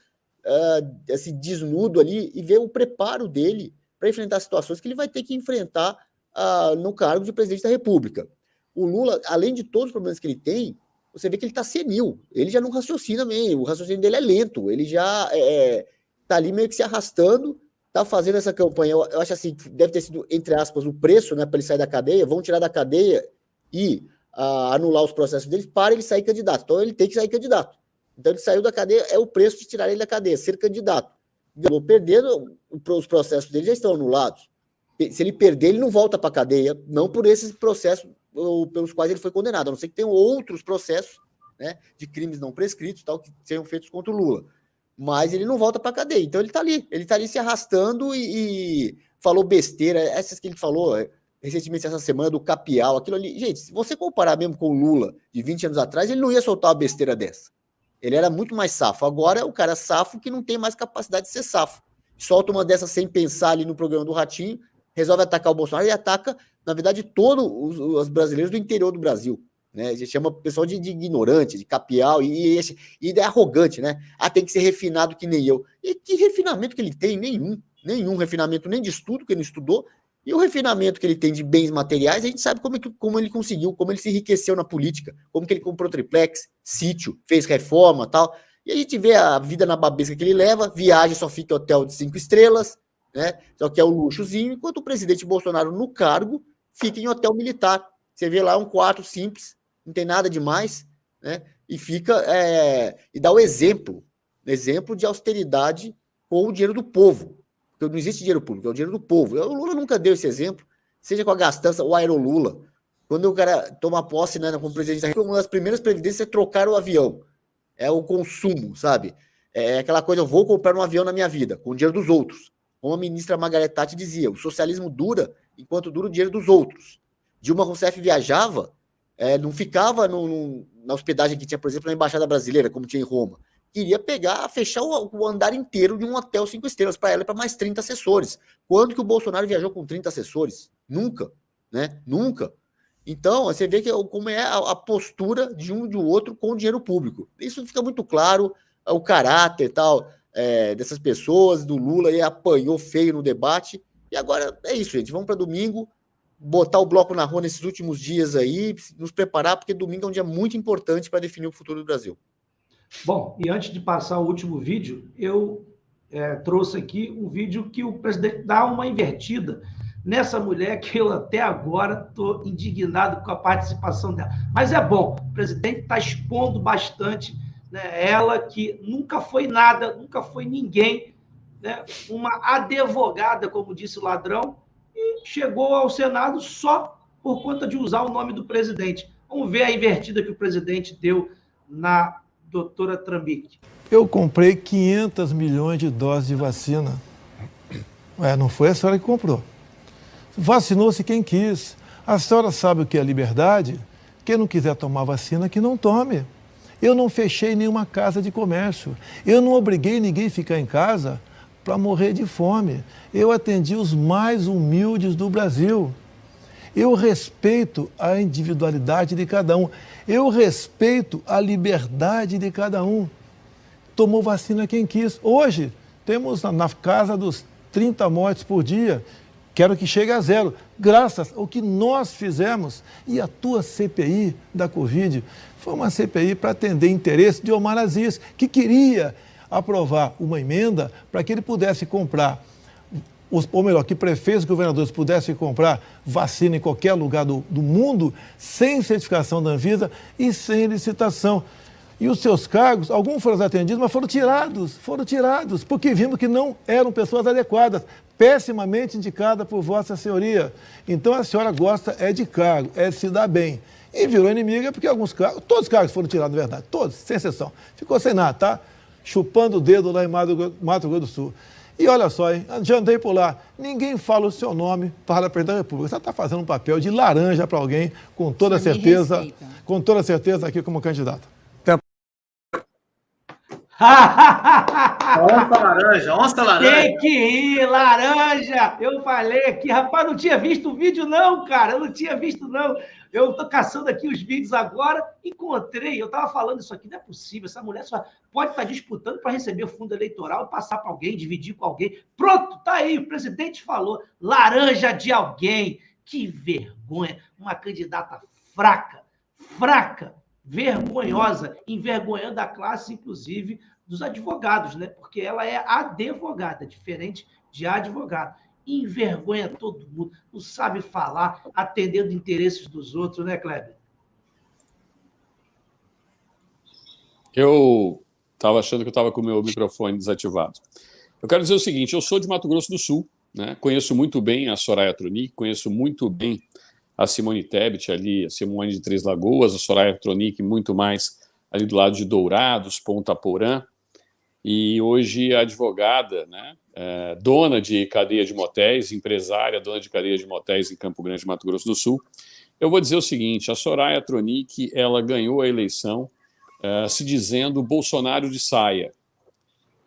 assim, desnudo ali e vê o preparo dele para enfrentar situações que ele vai ter que enfrentar no cargo de presidente da República. O Lula, além de todos os problemas que ele tem, você vê que ele está senil. Ele já não raciocina bem, o raciocínio dele é lento. Ele já está ali meio que se arrastando, está fazendo essa campanha. Eu acho assim, deve ter sido, entre aspas, o preço, né, para ele sair da cadeia. Vão tirar da cadeia e anular os processos dele para ele sair candidato. Então ele tem que sair candidato. Então ele saiu da cadeia, é o preço de tirar ele da cadeia, ser candidato. Perdendo, os processos dele já estão anulados. Se ele perder, ele não volta para a cadeia, não por esses processos pelos quais ele foi condenado, a não ser que tenham outros processos, né, de crimes não prescritos, tal, que sejam feitos contra o Lula. Mas ele não volta para a cadeia. Então ele está ali se arrastando e falou besteira, essas que ele falou recentemente essa semana do Capial, aquilo ali. Gente, se você comparar mesmo com o Lula de 20 anos atrás, ele não ia soltar uma besteira dessa. Ele era muito mais safo. Agora é o cara safo que não tem mais capacidade de ser safo. Solta uma dessas sem pensar ali no programa do Ratinho, resolve atacar o Bolsonaro e ataca, na verdade, todos os brasileiros do interior do Brasil. Né? A gente chama o pessoal de ignorante, de capial, e é arrogante, né? Tem que ser refinado que nem eu. E que refinamento que ele tem? Nenhum refinamento, nem de estudo, que ele não estudou. E o refinamento que ele tem de bens materiais, a gente sabe como ele conseguiu, como ele se enriqueceu na política, como que ele comprou triplex, sítio, fez reforma e tal. E a gente vê a vida na babesca que ele leva, viaja, só fica em hotel de 5 estrelas, né? Só que é o luxozinho, enquanto o presidente Bolsonaro, no cargo, fica em hotel militar. Você vê lá um quarto simples, não tem nada demais, né? E fica e dá o exemplo de austeridade com o dinheiro do povo. Porque não existe dinheiro público, é o dinheiro do povo. O Lula nunca deu esse exemplo, seja com a gastança, o Aerolula. Quando o cara toma posse, né, como presidente da República, uma das primeiras previdências é trocar o avião. É o consumo, sabe? É aquela coisa, eu vou comprar um avião na minha vida, com o dinheiro dos outros. Como a ministra Margareth Tati dizia, o socialismo dura enquanto dura o dinheiro dos outros. Dilma Rousseff viajava, não ficava na hospedagem que tinha, por exemplo, na Embaixada Brasileira, como tinha em Roma, queria fechar o andar inteiro de um hotel 5 estrelas para ela e para mais 30 assessores. Quando que o Bolsonaro viajou com 30 assessores? Nunca, né? Nunca. Então, você vê como é a postura de um e do outro com o dinheiro público. Isso fica muito claro, o caráter tal, dessas pessoas, do Lula, ele apanhou feio no debate. E agora é isso, gente. Vamos para domingo, botar o bloco na rua nesses últimos dias aí, nos preparar, porque domingo é um dia muito importante para definir o futuro do Brasil. Bom, e antes de passar o último vídeo, eu trouxe aqui um vídeo que o presidente dá uma invertida nessa mulher que eu até agora estou indignado com a participação dela. Mas é bom, o presidente está expondo bastante, né, ela que nunca foi nada, nunca foi ninguém, né, uma advogada, como disse o ladrão, e chegou ao Senado só por conta de usar o nome do presidente. Vamos ver a invertida que o presidente deu na doutora Trambique. Eu comprei 500 milhões de doses de vacina. Não foi a senhora que comprou. Vacinou-se quem quis. A senhora sabe o que é liberdade? Quem não quiser tomar vacina, que não tome. Eu não fechei nenhuma casa de comércio. Eu não obriguei ninguém a ficar em casa para morrer de fome. Eu atendi os mais humildes do Brasil. Eu respeito a individualidade de cada um. Eu respeito a liberdade de cada um. Tomou vacina quem quis. Hoje, temos na casa dos 30 mortes por dia. Quero que chegue a 0, graças ao que nós fizemos. E a tua CPI da Covid foi uma CPI para atender interesse de Omar Aziz, que queria aprovar uma emenda para que ele pudesse comprar, ou melhor, que prefeitos e governadores pudessem comprar vacina em qualquer lugar do mundo, sem certificação da Anvisa e sem licitação. E os seus cargos, alguns foram atendidos, mas foram tirados, porque vimos que não eram pessoas adequadas, pessimamente indicadas por Vossa Senhoria. Então a senhora gosta de cargo, de se dar bem. E virou inimiga porque alguns cargos, todos os cargos foram tirados, na verdade, todos, sem exceção. Ficou sem nada, tá? Chupando o dedo lá em Mato Grosso do Sul. E olha só, hein? Já andei por lá, ninguém fala o seu nome para a presidente da República. Você está fazendo um papel de laranja para alguém, com toda certeza aqui como candidato. Onça laranja. Tem que ir, laranja. Eu falei aqui, rapaz, não tinha visto o vídeo não, cara. Eu não tinha visto não. Eu estou caçando aqui os vídeos agora, encontrei, eu estava falando isso aqui, não é possível, essa mulher só pode estar disputando para receber o fundo eleitoral, passar para alguém, dividir com alguém. Pronto, tá aí, o presidente falou, laranja de alguém. Que vergonha, uma candidata fraca, vergonhosa, envergonhando a classe, inclusive, dos advogados, né? Porque ela é advogada, diferente de advogado. Envergonha todo mundo, não sabe falar, atendendo interesses dos outros, né, Kleber? Eu estava achando que eu estava com o meu microfone desativado. Eu quero dizer o seguinte, eu sou de Mato Grosso do Sul, né? Conheço muito bem a Soraya Tronic, conheço muito bem a Simone Tebet ali, a Simone de Três Lagoas, a Soraya Tronic muito mais ali do lado de Dourados, Ponta Porã, e hoje a advogada, né, dona de cadeia de motéis, empresária, dona de cadeia de motéis em Campo Grande, Mato Grosso do Sul. Eu vou dizer o seguinte, a Soraya Tronic, ela ganhou a eleição se dizendo Bolsonaro de saia.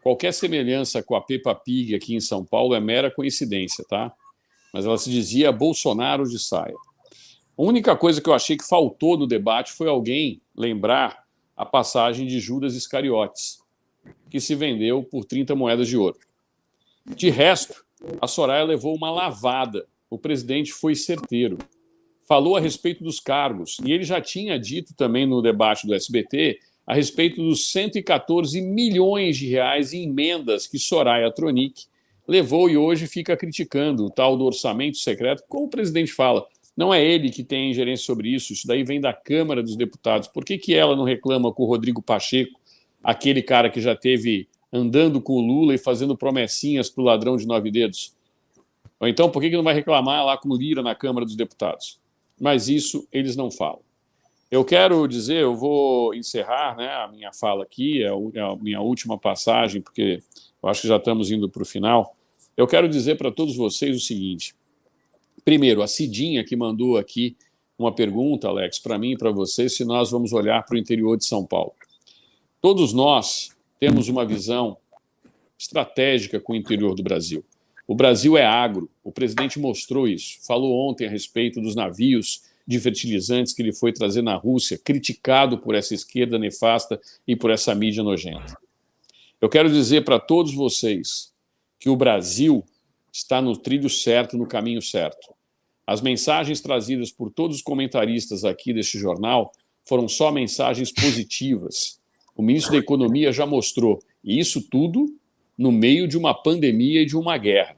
Qualquer semelhança com a Peppa Pig aqui em São Paulo é mera coincidência, tá? Mas ela se dizia Bolsonaro de saia. A única coisa que eu achei que faltou no debate foi alguém lembrar a passagem de Judas Iscariotes, que se vendeu por 30 moedas de ouro. De resto, a Soraya levou uma lavada. O presidente foi certeiro. Falou a respeito dos cargos. E ele já tinha dito também no debate do SBT a respeito dos 114 milhões de reais em emendas que Soraya Tronic levou e hoje fica criticando o tal do orçamento secreto. Como o presidente fala, não é ele que tem ingerência sobre isso, isso daí vem da Câmara dos Deputados. Por que ela não reclama com o Rodrigo Pacheco, aquele cara que já teve andando com o Lula e fazendo promessinhas para o ladrão de 9 dedos? Ou então, por que não vai reclamar lá com o Lira na Câmara dos Deputados? Mas isso eles não falam. Eu quero dizer, eu vou encerrar, né, a minha fala aqui, é a minha última passagem, porque eu acho que já estamos indo para o final. Eu quero dizer para todos vocês o seguinte. Primeiro, a Cidinha que mandou aqui uma pergunta, Alex, para mim e para você, se nós vamos olhar para o interior de São Paulo. Todos nós temos uma visão estratégica com o interior do Brasil. O Brasil é agro, o presidente mostrou isso. Falou ontem a respeito dos navios de fertilizantes que ele foi trazer na Rússia, criticado por essa esquerda nefasta e por essa mídia nojenta. Eu quero dizer para todos vocês que o Brasil está no trilho certo, no caminho certo. As mensagens trazidas por todos os comentaristas aqui deste jornal foram só mensagens positivas. O ministro da Economia já mostrou, e isso tudo no meio de uma pandemia e de uma guerra.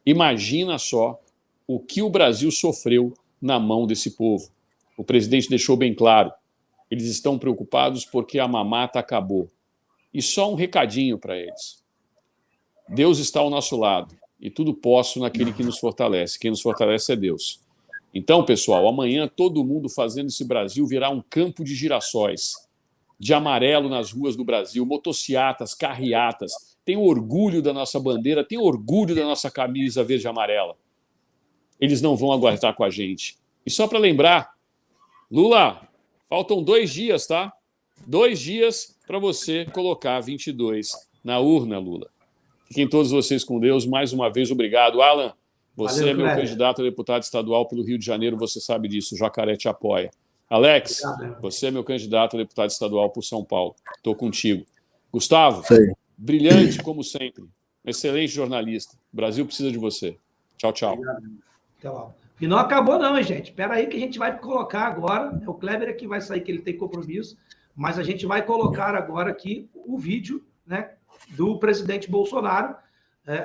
Imagina só o que o Brasil sofreu na mão desse povo. O presidente deixou bem claro, eles estão preocupados porque a mamata acabou. E só um recadinho para eles. Deus está ao nosso lado e tudo posso naquele que nos fortalece. Quem nos fortalece é Deus. Então, pessoal, amanhã todo mundo fazendo esse Brasil virar um campo de girassóis, de amarelo nas ruas do Brasil, motociatas, carreatas. Tenho orgulho da nossa bandeira, tenho orgulho da nossa camisa verde e amarela. Eles não vão aguardar com a gente. E só para lembrar, Lula, faltam 2 dias, tá? 2 dias para você colocar 22 na urna, Lula. Fiquem todos vocês com Deus. Mais uma vez, obrigado. Alan, você Valeu, é meu Cléber. candidato a deputado estadual pelo Rio de Janeiro, você sabe disso, o Jacaré te apoia. Alex, Obrigado. você é meu candidato a deputado estadual por São Paulo. Estou contigo. Gustavo, Sei. brilhante como sempre. Excelente jornalista. O Brasil precisa de você. Tchau, tchau. Até lá. E não acabou não, hein, gente. Espera aí que a gente vai colocar agora, o Kleber é que vai sair, que ele tem compromisso, mas a gente vai colocar agora aqui o vídeo, né, do presidente Bolsonaro.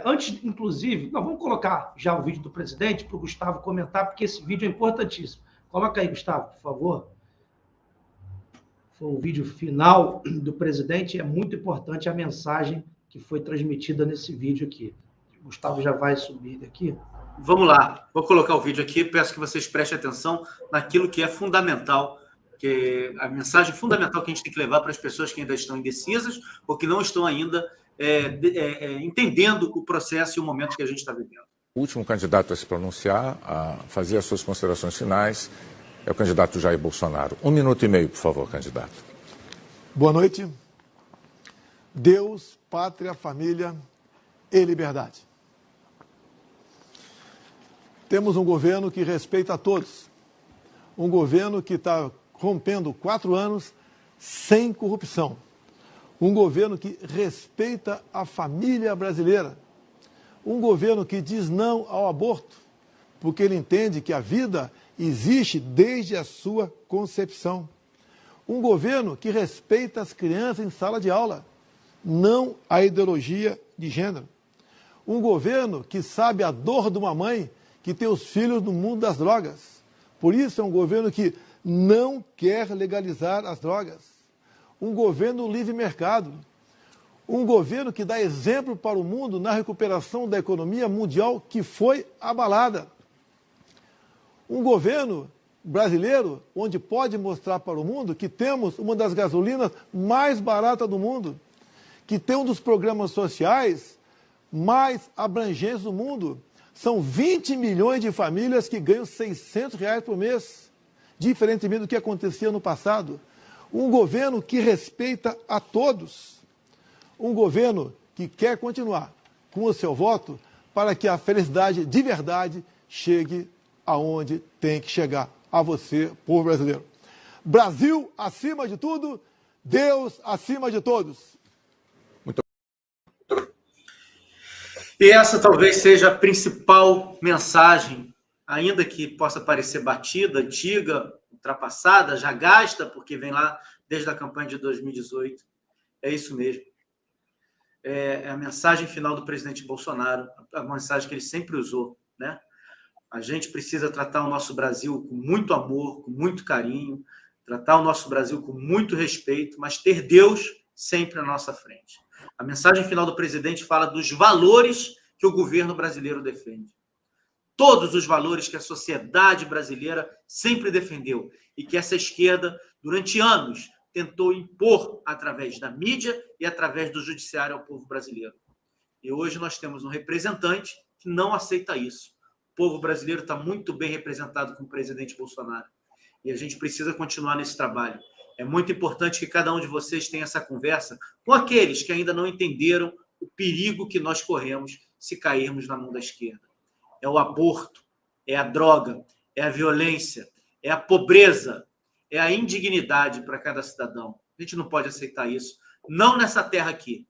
Antes, inclusive, nós vamos colocar já o vídeo do presidente para o Gustavo comentar, porque esse vídeo é importantíssimo. Coloca aí, Gustavo, por favor. Foi o vídeo final do presidente, é muito importante a mensagem que foi transmitida nesse vídeo aqui. O Gustavo já vai subir aqui. Vamos lá, vou colocar o vídeo aqui, peço que vocês prestem atenção naquilo que é fundamental, que é a mensagem fundamental que a gente tem que levar para as pessoas que ainda estão indecisas ou que não estão ainda entendendo o processo e o momento que a gente está vivendo. O último candidato a se pronunciar, a fazer as suas considerações finais, é o candidato Jair Bolsonaro. 1 minuto e meio, por favor, candidato. Boa noite. Deus, pátria, família e liberdade. Temos um governo que respeita a todos. Um governo que está rompendo 4 anos sem corrupção. Um governo que respeita a família brasileira. Um governo que diz não ao aborto, porque ele entende que a vida existe desde a sua concepção. Um governo que respeita as crianças em sala de aula, não a ideologia de gênero. Um governo que sabe a dor de uma mãe que tem os filhos no mundo das drogas. Por isso é um governo que não quer legalizar as drogas. Um governo livre mercado. Um governo que dá exemplo para o mundo na recuperação da economia mundial que foi abalada. Um governo brasileiro onde pode mostrar para o mundo que temos uma das gasolinas mais baratas do mundo, que tem um dos programas sociais mais abrangentes do mundo. São 20 milhões de famílias que ganham R$600 por mês, diferentemente do que acontecia no passado. Um governo que respeita a todos. Um governo que quer continuar com o seu voto para que a felicidade de verdade chegue aonde tem que chegar, a você, povo brasileiro. Brasil acima de tudo, Deus acima de todos. E essa talvez seja a principal mensagem, ainda que possa parecer batida, antiga, ultrapassada, já gasta, porque vem lá desde a campanha de 2018. É isso mesmo. É a mensagem final do presidente Bolsonaro, a mensagem que ele sempre usou, né? A gente precisa tratar o nosso Brasil com muito amor, com muito carinho, tratar o nosso Brasil com muito respeito, mas ter Deus sempre à nossa frente. A mensagem final do presidente fala dos valores que o governo brasileiro defende. Todos os valores que a sociedade brasileira sempre defendeu e que essa esquerda, durante anos, tentou impor através da mídia e através do judiciário ao povo brasileiro. E hoje nós temos um representante que não aceita isso. O povo brasileiro está muito bem representado com o presidente Bolsonaro. E a gente precisa continuar nesse trabalho. É muito importante que cada um de vocês tenha essa conversa com aqueles que ainda não entenderam o perigo que nós corremos se cairmos na mão da esquerda. É o aborto, é a droga, é a violência, é a pobreza, é a indignidade para cada cidadão. A gente não pode aceitar isso, não nessa terra aqui.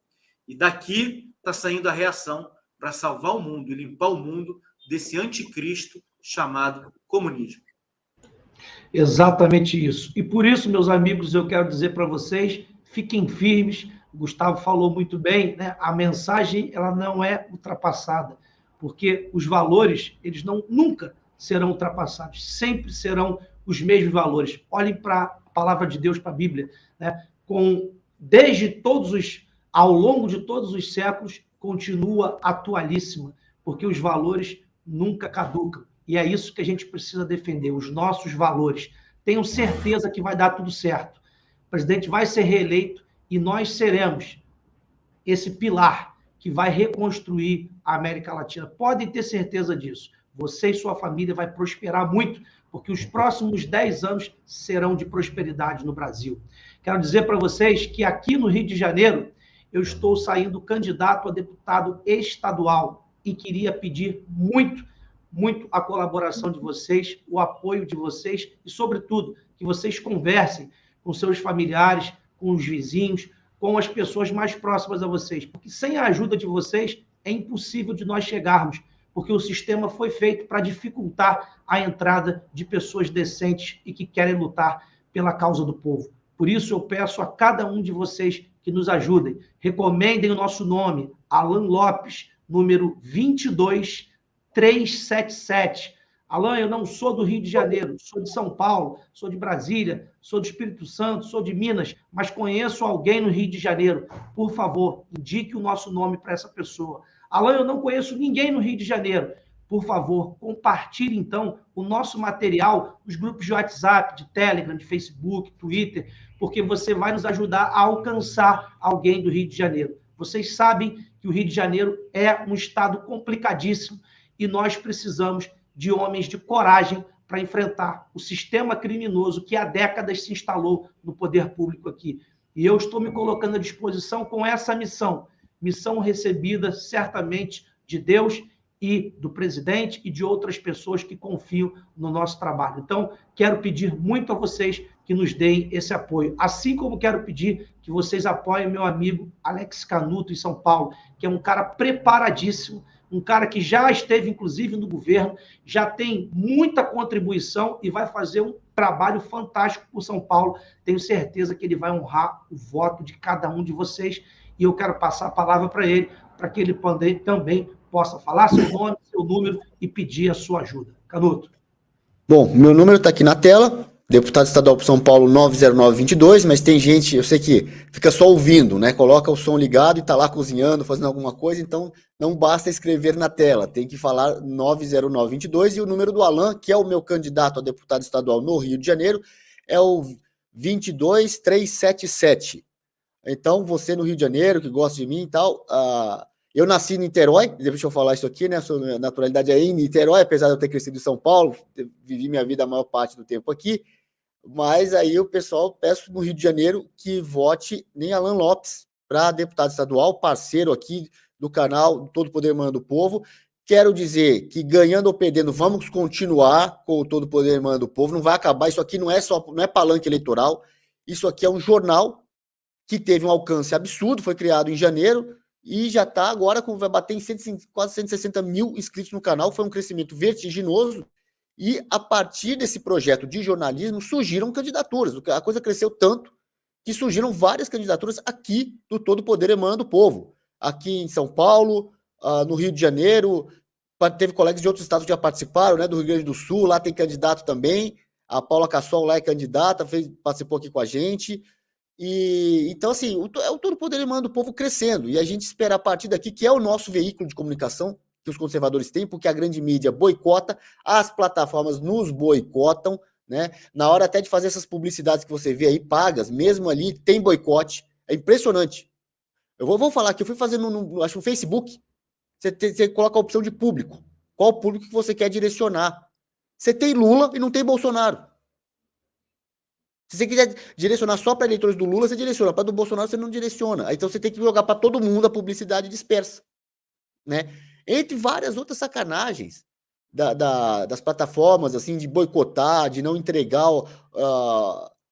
E daqui está saindo a reação para salvar o mundo e limpar o mundo desse anticristo chamado comunismo. Exatamente isso. E por isso, meus amigos, eu quero dizer para vocês, fiquem firmes. O Gustavo falou muito bem, né? A mensagem ela não é ultrapassada, porque os valores eles nunca serão ultrapassados, sempre serão os mesmos valores. Olhem para a palavra de Deus, para a Bíblia, né? Ao longo de todos os séculos, continua atualíssima, porque os valores nunca caducam. E é isso que a gente precisa defender, os nossos valores. Tenho certeza que vai dar tudo certo. O presidente vai ser reeleito e nós seremos esse pilar que vai reconstruir a América Latina. Podem ter certeza disso. Você e sua família vai prosperar muito, porque os próximos 10 anos serão de prosperidade no Brasil. Quero dizer para vocês que aqui no Rio de Janeiro, eu estou saindo candidato a deputado estadual e queria pedir muito a colaboração de vocês, o apoio de vocês e, sobretudo, que vocês conversem com seus familiares, com os vizinhos, com as pessoas mais próximas a vocês, porque sem a ajuda de vocês é impossível de nós chegarmos, porque o sistema foi feito para dificultar a entrada de pessoas decentes e que querem lutar pela causa do povo. Por isso, eu peço a cada um de vocês que nos ajudem. Recomendem o nosso nome, Alan Lopes, número 22377. Alan, eu não sou do Rio de Janeiro, sou de São Paulo, sou de Brasília, sou do Espírito Santo, sou de Minas, mas conheço alguém no Rio de Janeiro. Por favor, indique o nosso nome para essa pessoa. Alan, eu não conheço ninguém no Rio de Janeiro. Por favor, compartilhe, então, o nosso material nos grupos de WhatsApp, de Telegram, de Facebook, Twitter, porque você vai nos ajudar a alcançar alguém do Rio de Janeiro. Vocês sabem que o Rio de Janeiro é um estado complicadíssimo e nós precisamos de homens de coragem para enfrentar o sistema criminoso que há décadas se instalou no poder público aqui. E eu estou me colocando à disposição com essa missão recebida certamente de Deus e do presidente e de outras pessoas que confiam no nosso trabalho. Então, quero pedir muito a vocês que nos deem esse apoio. Assim como quero pedir que vocês apoiem meu amigo Alex Canuto, em São Paulo, que é um cara preparadíssimo, um cara que já esteve, inclusive, no governo, já tem muita contribuição e vai fazer um trabalho fantástico por São Paulo. Tenho certeza que ele vai honrar o voto de cada um de vocês e eu quero passar a palavra para ele, para que ele também possa falar seu nome, seu número e pedir a sua ajuda. Canuto. Bom, meu número está aqui na tela, deputado estadual por São Paulo 90922, mas tem gente, eu sei que fica só ouvindo, né? Coloca o som ligado e está lá cozinhando, fazendo alguma coisa, então não basta escrever na tela, tem que falar 90922 e o número do Alan, que é o meu candidato a deputado estadual no Rio de Janeiro, é o 22377. Então, você no Rio de Janeiro, que gosta de mim e tal, eu nasci em Niterói, deixa eu falar isso aqui, né? Sua naturalidade é em Niterói, apesar de eu ter crescido em São Paulo, vivi minha vida a maior parte do tempo aqui, mas aí o pessoal, peço no Rio de Janeiro que vote em Alan Lopes para deputado estadual, parceiro aqui do canal Todo Poder Emana do Povo. Quero dizer que ganhando ou perdendo, vamos continuar com o Todo Poder Emana do Povo, não vai acabar, isso aqui não é palanque eleitoral, isso aqui é um jornal que teve um alcance absurdo, foi criado em janeiro, e já está agora, vai bater em quase 160 mil inscritos no canal, foi um crescimento vertiginoso, e a partir desse projeto de jornalismo surgiram candidaturas, a coisa cresceu tanto que surgiram várias candidaturas aqui do Todo Poder Emana do Povo, aqui em São Paulo, no Rio de Janeiro, teve colegas de outros estados que já participaram, né, do Rio Grande do Sul, lá tem candidato também, a Paula Cassol lá é candidata, participou aqui com a gente. E então, assim, o Todo Poder Emana do Povo crescendo, e a gente espera a partir daqui, que é o nosso veículo de comunicação que os conservadores têm, porque a grande mídia boicota, as plataformas nos boicotam, né? Na hora até de fazer essas publicidades que você vê aí, pagas, mesmo ali, tem boicote, é impressionante. Eu vou falar que eu fui fazendo, acho, no Facebook, você coloca a opção de público, qual público que você quer direcionar. Você tem Lula e não tem Bolsonaro. Se você quiser direcionar só para eleitores do Lula, você direciona. Para do Bolsonaro, você não direciona. Então você tem que jogar para todo mundo a publicidade dispersa, né? Entre várias outras sacanagens das plataformas, assim, de boicotar, de não entregar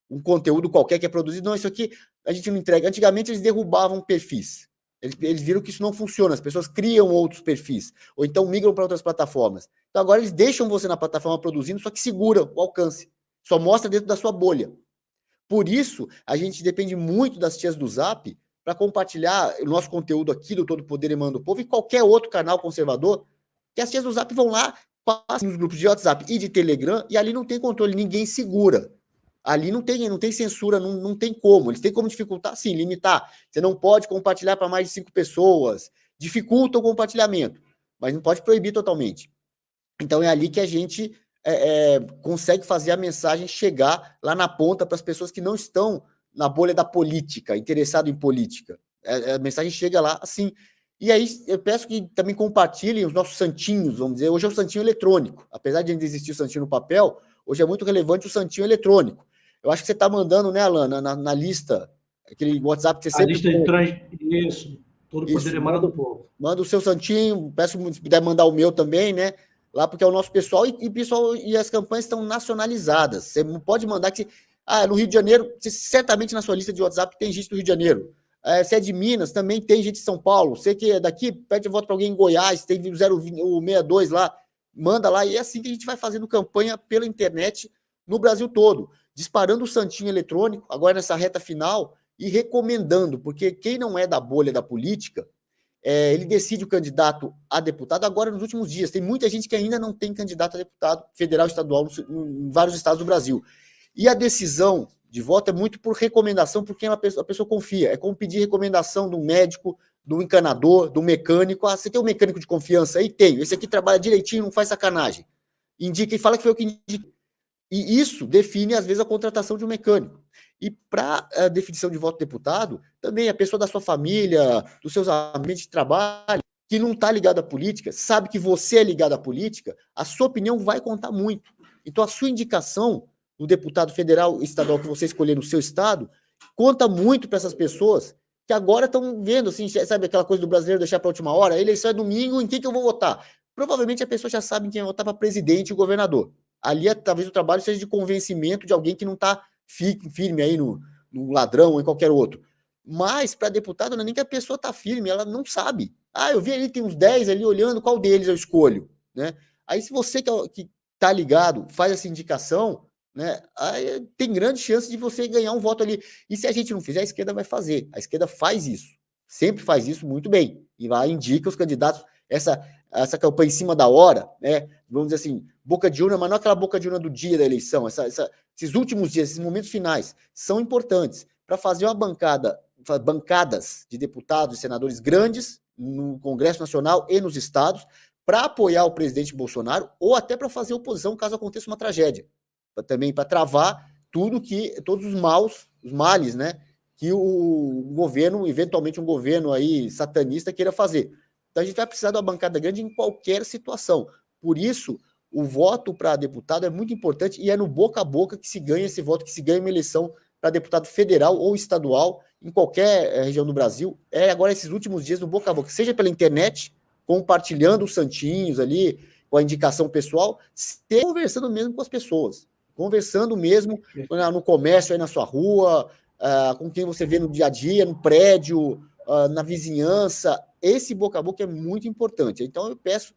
um conteúdo qualquer que é produzido. Não, isso aqui a gente não entrega. Antigamente eles derrubavam perfis. Eles viram que isso não funciona, as pessoas criam outros perfis, ou então migram para outras plataformas. Então agora eles deixam você na plataforma produzindo, só que segura o alcance. Só mostra dentro da sua bolha. Por isso, a gente depende muito das tias do Zap para compartilhar o nosso conteúdo aqui do Todo Poder Emana do Povo e qualquer outro canal conservador, que as tias do Zap vão lá, passam nos grupos de WhatsApp e de Telegram, e ali não tem controle, ninguém segura. Ali não tem censura, não tem como. Eles têm como dificultar, sim, limitar. Você não pode compartilhar para mais de 5 pessoas. Dificulta o compartilhamento, mas não pode proibir totalmente. Então é ali que a gente consegue fazer a mensagem chegar lá na ponta para as pessoas que não estão na bolha da política, interessado em política. A mensagem chega lá assim. E aí eu peço que também compartilhem os nossos santinhos, vamos dizer. Hoje é o santinho eletrônico. Apesar de ainda existir o santinho no papel, hoje é muito relevante o santinho eletrônico. Eu acho que você está mandando, né, Alan, na lista, aquele WhatsApp que você sempre... A lista de Isso, Todo Poder Emana do Povo. Manda o seu santinho, peço se puder mandar o meu também, né? Lá, porque é o nosso pessoal, e as campanhas estão nacionalizadas. Você não pode mandar que... no Rio de Janeiro, certamente na sua lista de WhatsApp tem gente do Rio de Janeiro. Se é de Minas, também tem gente de São Paulo. Você que é daqui, pede voto para alguém em Goiás, tem o 062 lá, manda lá. E é assim que a gente vai fazendo campanha pela internet no Brasil todo, disparando o santinho eletrônico, agora nessa reta final, e recomendando, porque quem não é da bolha da política, ele decide o candidato a deputado agora nos últimos dias. Tem muita gente que ainda não tem candidato a deputado federal e estadual em vários estados do Brasil. E a decisão de voto é muito por recomendação, por quem a pessoa confia. É como pedir recomendação do médico, do encanador, do mecânico. Você tem um mecânico de confiança aí? Tenho. Esse aqui trabalha direitinho, não faz sacanagem. Indica e fala que foi eu que indiquei. E isso define, às vezes, a contratação de um mecânico. E para a definição de voto deputado, também a pessoa da sua família, dos seus ambientes de trabalho, que não está ligado à política, sabe que você é ligado à política, a sua opinião vai contar muito. Então, a sua indicação do deputado federal e estadual que você escolher no seu estado, conta muito para essas pessoas que agora estão vendo, assim, sabe aquela coisa do brasileiro deixar para a última hora? A eleição é domingo, em quem que eu vou votar? Provavelmente a pessoa já sabe quem vai votar para presidente e governador. Ali, talvez o trabalho seja de convencimento de alguém que não está firme aí no ladrão ou em qualquer outro. Mas, para deputado, não é nem que a pessoa está firme, ela não sabe. Eu vi ali, tem uns 10 ali olhando, qual deles eu escolho, né? Aí, se você que está ligado, faz essa indicação, né? Aí tem grande chance de você ganhar um voto ali. E se a gente não fizer, a esquerda vai fazer. A esquerda faz isso. Sempre faz isso muito bem. E lá indica os candidatos, essa campanha em cima da hora, né? Vamos dizer assim, boca de urna, mas não aquela boca de urna do dia da eleição. Esses últimos dias, esses momentos finais, são importantes para fazer bancadas de deputados e senadores grandes no Congresso Nacional e nos estados, para apoiar o presidente Bolsonaro, ou até para fazer oposição caso aconteça uma tragédia. Também para travar todos os males, né, que o governo, eventualmente um governo aí satanista, queira fazer. Então a gente vai precisar de uma bancada grande em qualquer situação. Por isso, o voto para deputado é muito importante e é no boca a boca que se ganha esse voto, que se ganha uma eleição para deputado federal ou estadual em qualquer região do Brasil. Agora esses últimos dias no boca a boca, seja pela internet, compartilhando os santinhos ali, com a indicação pessoal, seja conversando mesmo com as pessoas. Conversando mesmo no comércio, aí na sua rua, com quem você vê no dia a dia, no prédio, na vizinhança. Esse boca a boca é muito importante. Então, eu peço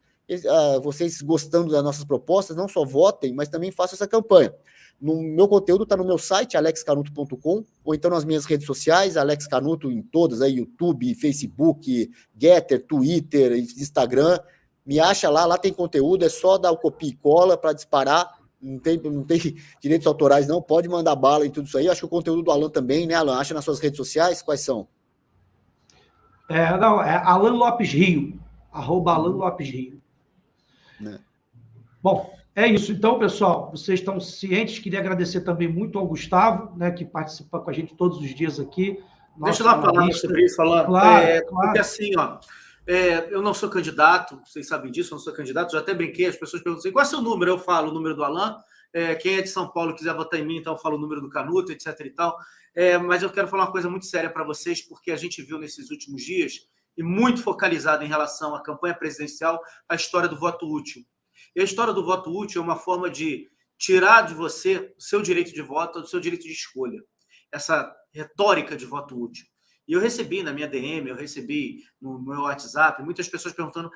vocês, gostando das nossas propostas, não só votem, mas também façam essa campanha. No meu conteúdo está no meu site, alexcanuto.com, ou então nas minhas redes sociais, Alex Canuto em todas, aí, YouTube, Facebook, Getter, Twitter, Instagram. Me acha lá tem conteúdo, é só dar o copia e cola para disparar. Não tem direitos autorais, não. Pode mandar bala em tudo isso aí. Acho que o conteúdo do Alan também, né, Alan? Acha nas suas redes sociais? Quais são? É Alan Lopes Rio. @Alan Lopes Rio. Bom, é isso. Então, pessoal, vocês estão cientes. Queria agradecer também muito ao Gustavo, né, que participa com a gente todos os dias aqui. Deixa eu dar uma palavra sobre isso, Alan. Claro. Porque assim, eu não sou candidato, vocês sabem disso, eu não sou candidato, já até brinquei, as pessoas perguntam assim, qual é o seu número? Eu falo o número do Alan, Quem é de São Paulo quiser votar em mim, então eu falo o número do Canuto, etc. e tal. Mas eu quero falar uma coisa muito séria para vocês, porque a gente viu nesses últimos dias, e muito focalizado em relação à campanha presidencial, a história do voto útil. E a história do voto útil é uma forma de tirar de você o seu direito de voto, o seu direito de escolha. Essa retórica de voto útil. E eu recebi na minha DM, eu recebi no meu WhatsApp, muitas pessoas perguntando: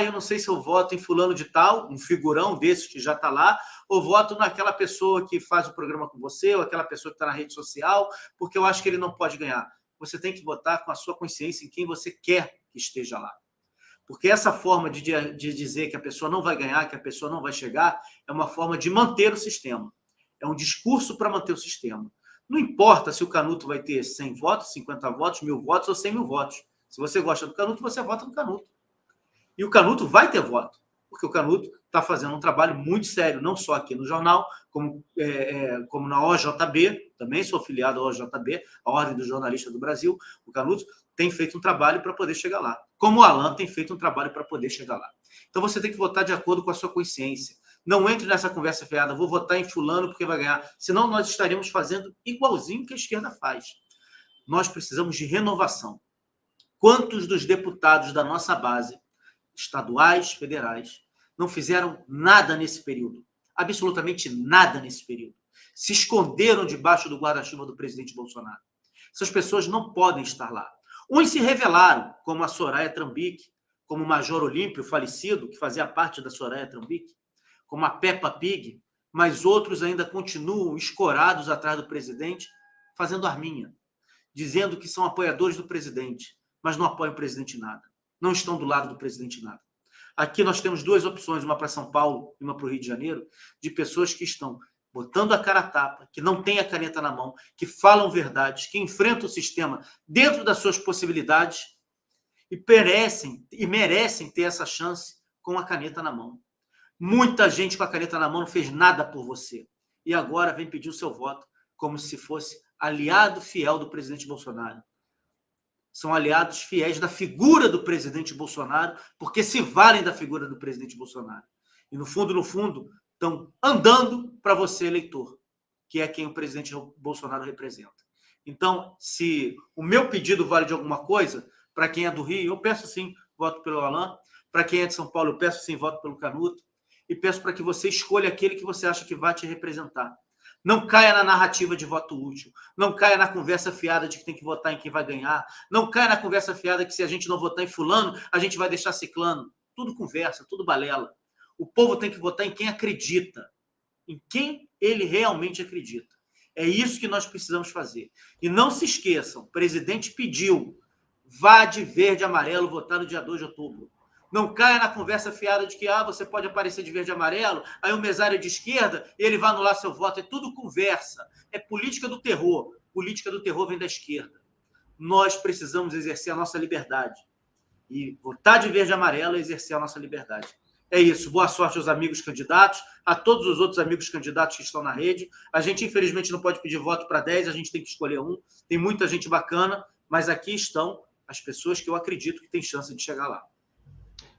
eu não sei se eu voto em fulano de tal, um figurão desses que já está lá, ou voto naquela pessoa que faz o programa com você, ou aquela pessoa que está na rede social, porque eu acho que ele não pode ganhar. Você tem que votar com a sua consciência em quem você quer que esteja lá. Porque essa forma de dizer que a pessoa não vai ganhar, que a pessoa não vai chegar, é uma forma de manter o sistema. É um discurso para manter o sistema. Não importa se o Canuto vai ter 100 votos, 50 votos, 1.000 votos ou 100.000 votos. Se você gosta do Canuto, você vota no Canuto. E o Canuto vai ter voto, porque o Canuto está fazendo um trabalho muito sério, não só aqui no jornal, como na OJB, também sou afiliado à OJB, a Ordem dos Jornalistas do Brasil. O Canuto tem feito um trabalho para poder chegar lá, como o Alan tem feito um trabalho para poder chegar lá. Então você tem que votar de acordo com a sua consciência. Não entre nessa conversa fiada, vou votar em fulano porque vai ganhar. Senão nós estaremos fazendo igualzinho que a esquerda faz. Nós precisamos de renovação. Quantos dos deputados da nossa base, estaduais, federais, não fizeram nada nesse período? Absolutamente nada nesse período. Se esconderam debaixo do guarda-chuva do presidente Bolsonaro. Essas pessoas não podem estar lá. Uns se revelaram, como a Soraya Trambique, como o Major Olímpio, falecido, que fazia parte da Soraya Trambique, como a Peppa Pig, mas outros ainda continuam escorados atrás do presidente, fazendo arminha, dizendo que são apoiadores do presidente, mas não apoiam o presidente em nada. Não estão do lado do presidente em nada. Aqui nós temos duas opções, uma para São Paulo e uma para o Rio de Janeiro, de pessoas que estão botando a cara a tapa, que não têm a caneta na mão, que falam verdades, que enfrentam o sistema dentro das suas possibilidades e merecem ter essa chance com a caneta na mão. Muita gente com a caneta na mão não fez nada por você. E agora vem pedir o seu voto como se fosse aliado fiel do presidente Bolsonaro. São aliados fiéis da figura do presidente Bolsonaro, porque se valem da figura do presidente Bolsonaro. E, no fundo, estão andando para você, eleitor, que é quem o presidente Bolsonaro representa. Então, se o meu pedido vale de alguma coisa, para quem é do Rio, eu peço sim, voto pelo Alan. Para quem é de São Paulo, eu peço sim, voto pelo Canuto. E peço para que você escolha aquele que você acha que vai te representar. Não caia na narrativa de voto útil. Não caia na conversa fiada de que tem que votar em quem vai ganhar. Não caia na conversa fiada que se a gente não votar em fulano, a gente vai deixar ciclano. Tudo conversa, tudo balela. O povo tem que votar em quem acredita. Em quem ele realmente acredita. É isso que nós precisamos fazer. E não se esqueçam, o presidente pediu, vá de verde e amarelo votar no dia 2 de outubro. Não caia na conversa fiada de que você pode aparecer de verde e amarelo, aí o mesário é de esquerda e ele vai anular seu voto. É tudo conversa. É política do terror. Política do terror vem da esquerda. Nós precisamos exercer a nossa liberdade. E votar de verde e amarelo é exercer a nossa liberdade. É isso. Boa sorte aos amigos candidatos, a todos os outros amigos candidatos que estão na rede. A gente, infelizmente, não pode pedir voto para 10, a gente tem que escolher um. Tem muita gente bacana, mas aqui estão as pessoas que eu acredito que têm chance de chegar lá.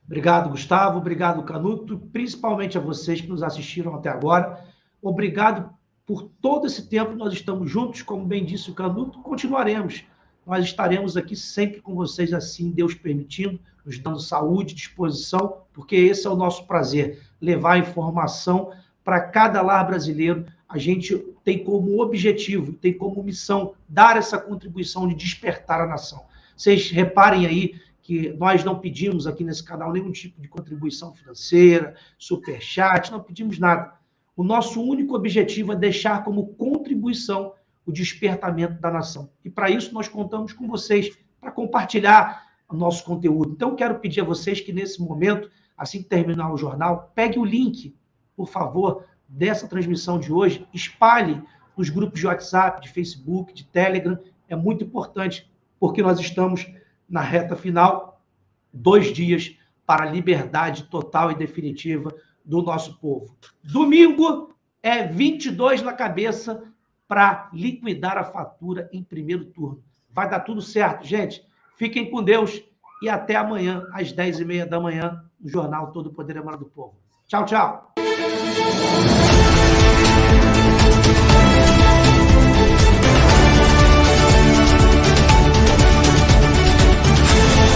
Obrigado, Gustavo. Obrigado, Canuto. Principalmente a vocês que nos assistiram até agora. Obrigado por todo esse tempo. Nós estamos juntos, como bem disse o Canuto. Continuaremos. Nós estaremos aqui sempre com vocês, assim, Deus permitindo, nos dando saúde, disposição, porque esse é o nosso prazer, levar informação para cada lar brasileiro. A gente tem como objetivo, tem como missão dar essa contribuição de despertar a nação. Vocês reparem aí que nós não pedimos aqui nesse canal nenhum tipo de contribuição financeira, superchat, não pedimos nada. O nosso único objetivo é deixar como contribuição o despertamento da nação. E para isso nós contamos com vocês, para compartilhar o nosso conteúdo. Então, quero pedir a vocês que nesse momento, assim que terminar o jornal, pegue o link, por favor, dessa transmissão de hoje, espalhe nos grupos de WhatsApp, de Facebook, de Telegram. É muito importante, porque nós estamos na reta final, 2 dias para a liberdade total e definitiva do nosso povo. Domingo é 22 na cabeça para liquidar a fatura em primeiro turno. Vai dar tudo certo, gente. Fiquem com Deus e até amanhã, às 10h30 da manhã, no Jornal Todo o Poder Emanado do Povo. Tchau, tchau.